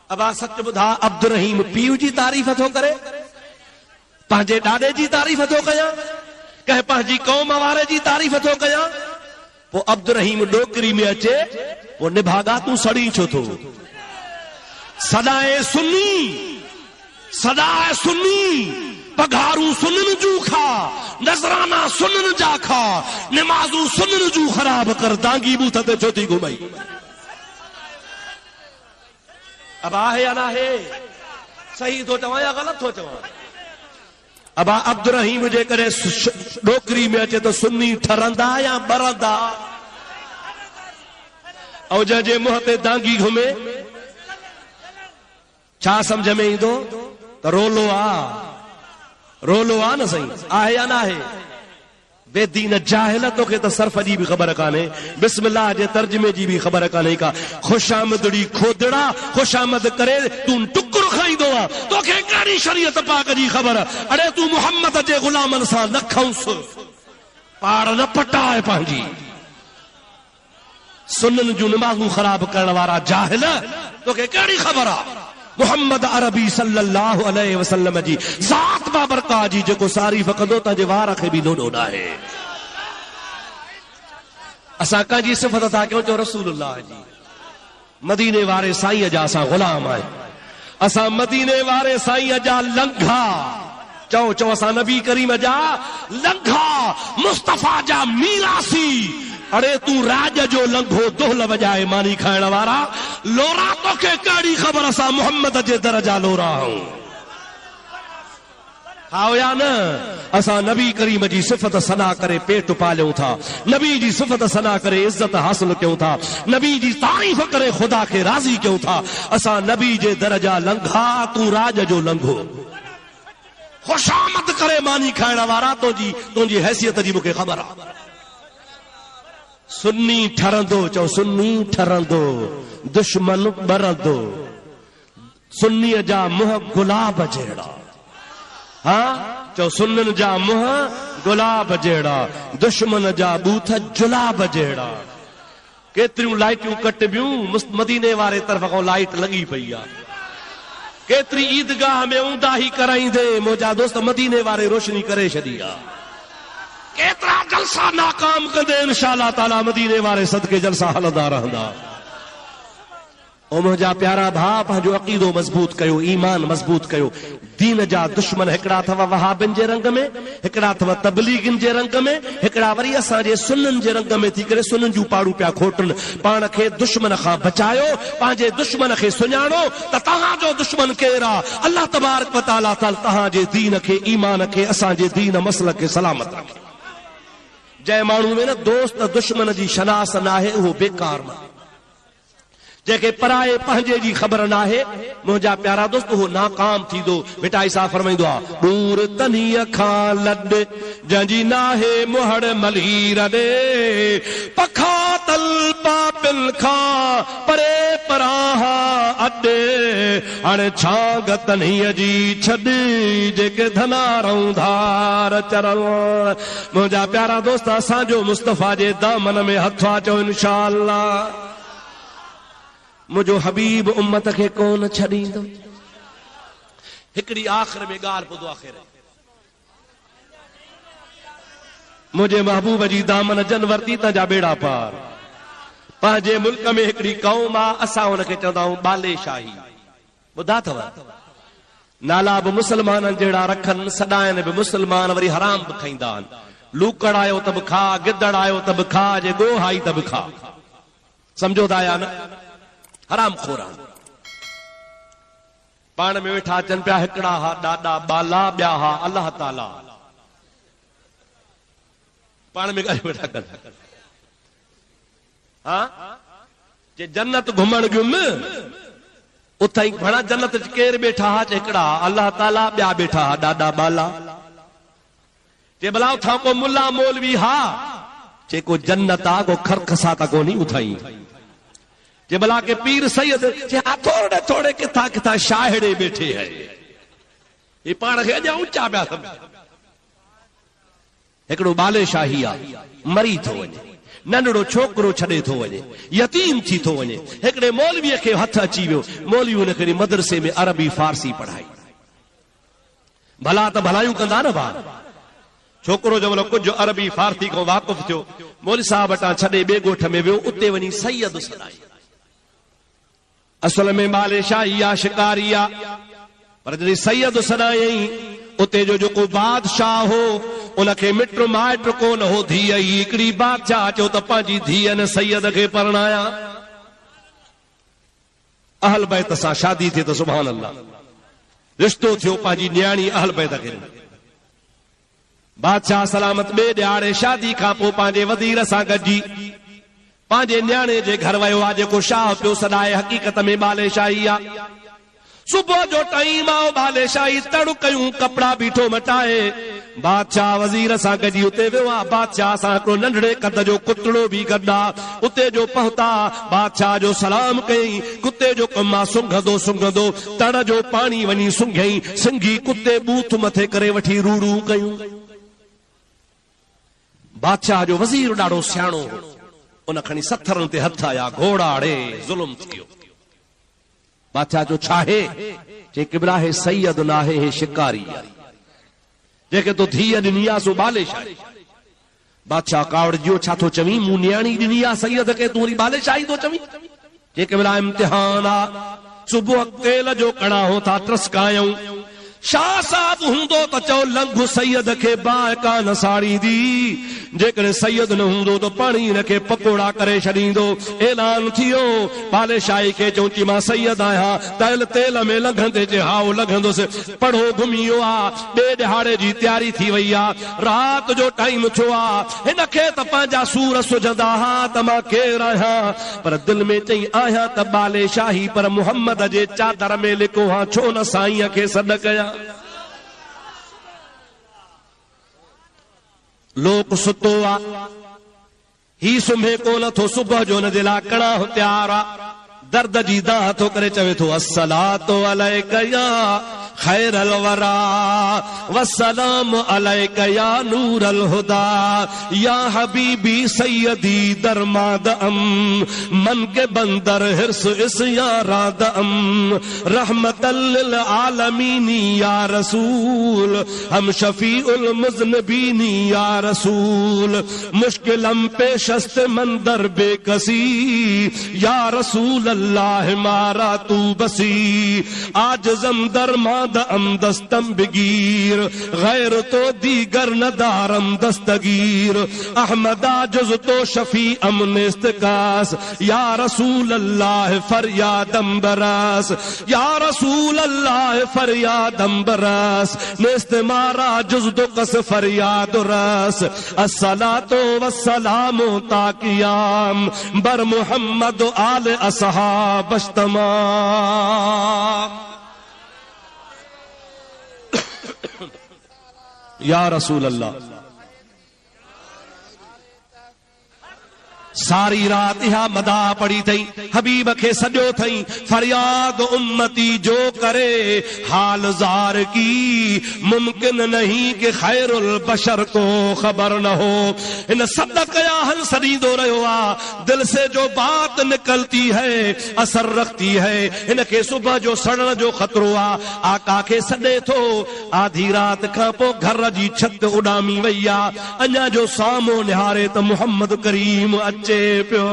अब आ सच ॿुधा अब्दुल रहीम पीउ जी तारीफ़ थो करे पंहिंजे ॾाॾे जी तारीफ़ थो कयां कंहिं पंहिंजी क़ौम वारे जी तारीफ़ थो कयां। पोइ अब्दुल रहीम डोकरी में अचे पोइ निभागा तूं सड़ी छो थो। सदाए सुन्नी पघारूं सुनन जू खा नजराना सुनन जा खा नमाजूं सुनन जू ख़राब कर दांगी बूथ ते छो थी घुमाई। अब आहे या ना है सही तो चवां या ग़लत तो चवां। अब अब्दुल रहीम जे करे डोकरी में अचे तो सुन्नी ठरंदा या बरंदा। और जे मुंह ते दांगी घुमे छा समझ में ईंदो त रोलो आ। रोलो आ न सही आहे या ना है बेदीन जाहिल तोखे त सर्फ जी भी खबर काने बिस्मिल्लाह जे तर्जुमे जी भी खबर काने का खुशामदड़ी खोदड़ा खुशामद करे तू टुकुर खाईंदो आ तोखे कहिड़ी शरीयत पाक जी खबर अरे तू मोहम्मद जे गुलामन सां न खौस पाड़ न पटाए पंहिंजी सुनन जूं नमाज़ूं ख़राब करण वारा जाहिल तोखे कहिड़ी खबर आ मोहम्मद अरबी सल्लल्लाहु अलैहि वसल्लम जी ज़ात बाबरका जी जेको सारीफ़ कंदो तंहिंजे वार खे बि लोॾो न आहे असां कंहिंजी सिफ़त था कयूं चओ रसूलुल्लाह जी मदीने वारे साईं जा असां ग़ुलाम आहियूं असां मदीने वारे साईं जा लंघा चओ चओ असां नबी करीम जा लंघा मुस्तफ़ा जा मीरासी अरे तू राज जो लंघो दोहल वजाए मानी खाइण वारा लोरा तोखे कहिड़ी खबर असां मोहम्मद जे दर जा लोरा आहियूं हाओ या न असां नबी करीम जी सिफ़त सना करे पेट पालियूं था नबी जी सिफ़त सना करे इज्जत हासिल कयूं था नबी जी तारीफ़ करे खुदा खे राज़ी कयूं था असां नबी जे दर जा लंघा तू राज जो लंघो खुशामद करे मानी खाइण वारा तुंहिंजी हैसियत जी मूंखे ख़बर आहे सुन्नी ठरंदो चओ सुन्नी ठरंदो दुश्मन बरंदो सुन्नीअ जा मुंह गुलाब जहिड़ा हाँ चओ सुन्ननि जा मुंह गुलाब जहिड़ा दुश्मन जा बूथ जुलाब जहिड़ा केतिरियूं लाइटियूं कटबियूं मदीने वारे तरफ़ खां लाइट लॻी पई आहे केतिरी ईदगाह में ऊंदाही कराईंदे मुंहिंजा दोस्त मदीने वारे रोशनी करे छॾी आहे केतिरा जलसा नाकाम कंदे इंशाअल्लाह ताला मदीने वारे सदके जलसा हलंदा रहंदा ओ मुंहिंजा प्यारा भाउ पंहिंजो अक़ीदो मज़बूत कयो ईमान मज़बूत कयो दीन जा दुश्मन हिकिड़ा अथव वहाबिन जे रंग में हिकिड़ा अथव तबलीगिन जे रंग में हिकिड़ा वरी असांजे सुन्ननि जे रंग में थी करे सुन्ननि जूं पाड़ू पिया खोटनि पाण खे दुश्मन खां बचायो पंहिंजे दुश्मन खे सुञाणो त तव्हांजो दुश्मन केरु आहे अल्लाह तबारक व तआला तव्हांजे दीन खे ईमान खे असांजे दीन मसल खे सलामत रखे जंहिं माण्हू में न दोस्त दुश्मन जी शनास न आहे उहो बेकार माण्हू जंहिंखे पराए पंहिंजे जी ख़बर न आहे मुंहिंजा प्यारा दोस्त उहो नाकाम थींदो बेटा ईसा फरमाईंदो आहे दूर तनीअ खां लॾ जंहिंजी नाहे मुहड़ मलीर ॾे पखा तल पापिल खां परे पराहा अॾ हाणे छांग तनीअ जी छॾ जेके धनारऊं धार चरण मुंहिंजा प्यारा दोस्त असांजो मुस्तफ़ा जे दामन में हथ अचो इंशाअल्लाह मुझो हबीब उम्मत के कौन छड़ींदो हिकड़ी आखिर में गाल ॿुधो आखिर मुझे महबूब जी दामन जन वरती तंहिंजा बेड़ा पार पंहिंजे मुल्क में हिकड़ी क़ौम आहे असां हुनखे चवंदा आहियूं बालेशाही ॿुधा अथव नाला बि मुस्लमाननि जहिड़ा रखनि सॾाइनि बि मुस्लमान वरी हराम बि खाईंदा आहिनि लूकड़ आयो त बि खा गिदड़ आयो त बि खा जे ॻोह आई त बि खा सम्झो था या न हराम खोरा पाण में वेठा अचनि पिया हिकिड़ा हा ॾाॾा बाला ॿिया हा अलाह ताला पाण में ॻाल्हि वेठा कनि हा जे जन्नत घुमण ॻयुमि उतां ई घणा जन्नत केर वेठा हा हिकिड़ा अलाह ताला ॿिया वेठा हा ॾाॾा बाला जे भला उथां को मुल्ला मौलवी हा जेको जन्नत आ को खरखसा त कोन्ही उथाई जे भला के पीर सैयद थोड़े थोड़े किथा किथा शाहिड़े बैठे है ये पाण खे अञा ऊंचा पिया सम्झ हिकिड़ो बालेशाही आहे मरी थो वञे नंढड़ो छोकिरो छॾे थो वञे यतीम थी थो वञे हिकिड़े मौलवीअ खे हथ अची वियो मौलवी हुनखे मदरसे में अरबी फारसी पढ़ाई भला त भलायूं कंदा न भाउ छोकिरो जो मतलब कुछ अरबी फारसी को वाक़ुफ़ थियो मौलवी साहब वटां छॾे ॿिए ॻोठ में वियो उते वञी सैयद सॾाई असल में बालेशाही आहे शिकारी आहे पर जॾहिं सैयद सॾायई उते जो जेको बादशाह हो उनखे मिट माइट कोन हो धीअ ई हिकिड़ी बादशाह चयो त पंहिंजी धीअ न सैयद खे परणाया अहल बैत सां शादी थिए त सुभान अल्लाह रिश्तो थियो पंहिंजी न्याणी अहल बैत खे बादशाह सलामत ॿिए ॾियारे शादी खां पोइ पंहिंजे वज़ीर सां गॾिजी पंहिंजे न्याणे जे घर वियो आहे जेको शाह पियो सॾाए हक़ीक़त में बालेशाही आहे सुबह जो टाइम आओ बाले शाही तड़ु कयूं कपड़ा बीठो मटाए बादशाह वजीर सां गॾी उते वियो आहे। बादशाह सां हिकिड़ो नंढड़े कद जो कुतड़ो बि गॾु आहे। उते जो पहुता बादशाह जो सलाम कई। कुते जो कमु आहे सुंघंदो सुंघंदो तड़ जो पाणी वञी सुंघियई। सिंघी कुते बूथ मथे करे वठी रूरू कयूं। बादशाह जो वज़ीर ॾाढो सियाणो हो। उन खणी सथरनि ते हथ आया घोड़ा आड़े ज़ुल्म थियो। बादशाह जो छाहे जे किबरा है सैयद नाहे हे शिकारी जेके तो धीअ ॾिनी आहे सो बाले शाही। बादशाह कावड़ जो छा थो चवीं मूं न्याणी ॾिनी आहे सैयद खे तूं वरी बाले शाही थो चवीं। जे किबरा इम्तिहान आहे सुबुह तेल जो कणा हो था ट्रसकायूं। शाह साहब हूंदो त चओ लंघ सैयद खे बाहि कान साड़ींदी। जेकॾहिं सैयद न हूंदो त पाणी हिनखे पकोड़ा करे छॾींदो। ऐलान थियो बाले शाही खे चऊं चई मां सैयद आहियां। तयल तेल में लंघंदे जे हाउ लंघंदुसि। पढ़ो घुमी वियो आहे। ॿिए ॾिहाड़े जी तयारी थी वई आहे। राति जो टाइम थियो आहे। हिनखे त पंहिंजा सूर सुझंदा हा त मां केरु आहियां पर दिलि में चई आहियां त बाले शाही पर मुहम्मद जे चादर में लिको हा छो न साईंअ खे सॾु कयां। लोक सुतो आ ही सुम्हे कोन थो। सुबह जो हुन जे लाइ कणा तयार आ। दर्द जी दाह थो करे चवे थो अस्सलातु अलैका या खैरल वरा वस्सलाम अलैका या नूरल हुदा या हबीबी सैयदी दरमाद अम मन के बंदर हिर्स इस याराद अम रहमतल लिल आलमीनी या रसूल हम शफीउल मुज़नबीनी या रसूल मुश्किलम पेशस्त मंदर बेकसी या रसूल अल्लाह मारा तू बसी आजज़म दरमाद अम दस्तम बिगीर गैर तो दीगर नदारम दस्तगीर अहमदा जुज तो शफी अमन इस्तकास या रसूल अल्लाह फरियादम बरास या रसूल अल्लाह फरियादम बरास नेस्त मारा जुज तो कस फरियाद रास अस्सलातो वस्सलामो ताकियाम बर मुहम्मद आल असहाब अज्तमा। या रसूल अल्लाह सारी रात इहा मदा पड़ी थई हबीब खे सॼो थई फरियाद उम्मती जो करे हाल ज़ार की मुमकिन नहीं कि खैरुल बशर को खबर न हो। इन सद कया हंस ॾींदो रहियो आ। दिल से जो बात निकलती है असर रखती है। इनखे सुबह जो सड़न जो खतरो आ। आका खे सॾे थो आधी रात खां पोइ घर जी छत उॾामी वई आ। अञा जो साम्हूं निहारे त मुहम्मद करीम अचे पियो।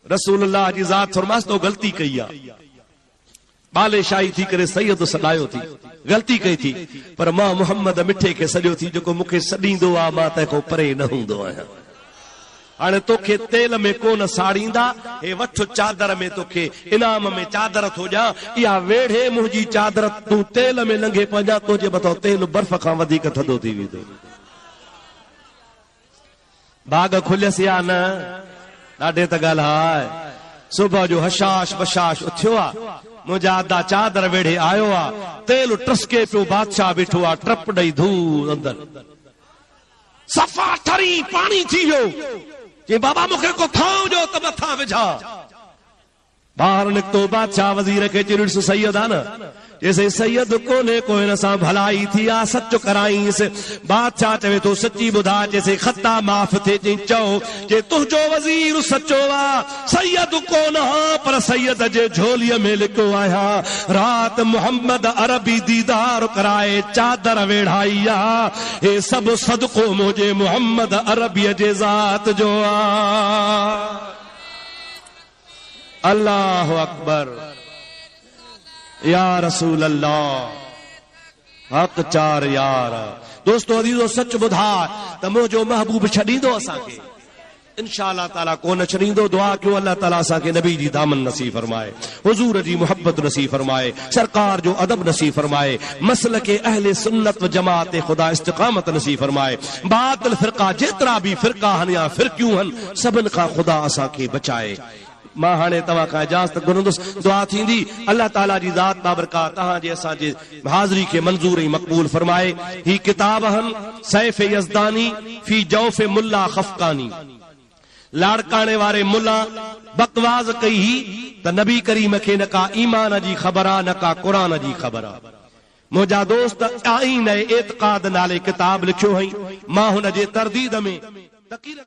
रसूलुल्लाह जी ज़ात फरमास तो गलती कई आहे। बाले शाही थी करे सैयद सॾायो थी गलती कई थी पर मां मुहम्मद मिठे खे सॾियो थी जेको मूंखे सॾींदो आहे मां तंहिंखां परे न हूंदो आहियां। हाणे तोखे तेल में कोन साड़ींदा हे वठ चादर में तोखे इनाम में चादर थो ॾियां। इहा वेढ़े मुंहिंजी चादर तूं तेल में लंघे पंहिंजा तुंहिंजे मथां तेल बर्फ खां वधीक थधो थी वेंदो। बाग खुलियसि या न ॾाढे त ॻाल्हि आहे। सुबह जो हशाश बशाश उथियो आहे। मुंहिंजा अदा चादर वेढ़े आयो आहे। तेल ट्रसके पियो। बादशाह बीठो आहे टप ॾेई धू अंदर सफ़ा ठरी पाणी थी वियो। चई बाबा मूंखे को थांव जो त मथां विझा। ॿाहिरि निकितो बादशाह वज़ीर खे चई सैयद आहे न जैसे सैयद कोने को हिन सां भलाई थी आ सच कराईंसि। बादशाह चवे थो सची ॿुधा जैसे खता माफ़ थिए। चई चओ जे तुंहिंजो वज़ीर सचो आ सैयद कोन हा पर सैयद जे झोलीअ में लिखो आहियां। रात मुहम्मद अरबी दीदार कराए चादर वेढ़ाई आ। हे सभु सदको मुंहिंजे मुहम्मद अरबीअ जे ज़ात जो आ। अल्लाह अकबर या रसूल अल्लाह हक चार यार। दोस्तों अजीजो सच ॿुधा त मुंहिंजो महबूब छॾींदो असांखे इंशाअल्लाह ताला कोन छॾींदो। दुआ कयो अल्लाह ताला असांखे नबी जी दामन नसीब फरमाए हुजूर जी मोहब्बत नसीब फरमाए सरकार जो अदब नसीब फरमाए मसल के अहले सुन्नत व जमात खुदा इस्तिकामत नसीब फरमाए। बातिल फिरका जेतिरा भी फिरका हन या फिरकियूं हन सभिनि खां खुदा असांखे बचाए। मां हाणे तव्हां खां इजाज़त घुरंदुसि। दुआ थींदी अल्लाह ताला जी ज़ात बाबरकात तव्हांजे असांजे हाज़िरी खे मंज़ूर ऐं मक़बूल फरमाए। ही किताब हन सैफ यज़दानी फी जौफ़ मुल्ला खफ़कानी। लाड़काणे वारे मुल्ला बकवास कई ही त नबी करीम खे न का ईमान जी ख़बर आ, न का क़ुरान जी ख़बर आ। मुंहिंजा दोस्त आईन एतिक़ाद नाले किताब लिखियो हुई। मां हुन जे तरदीद में तक़ीर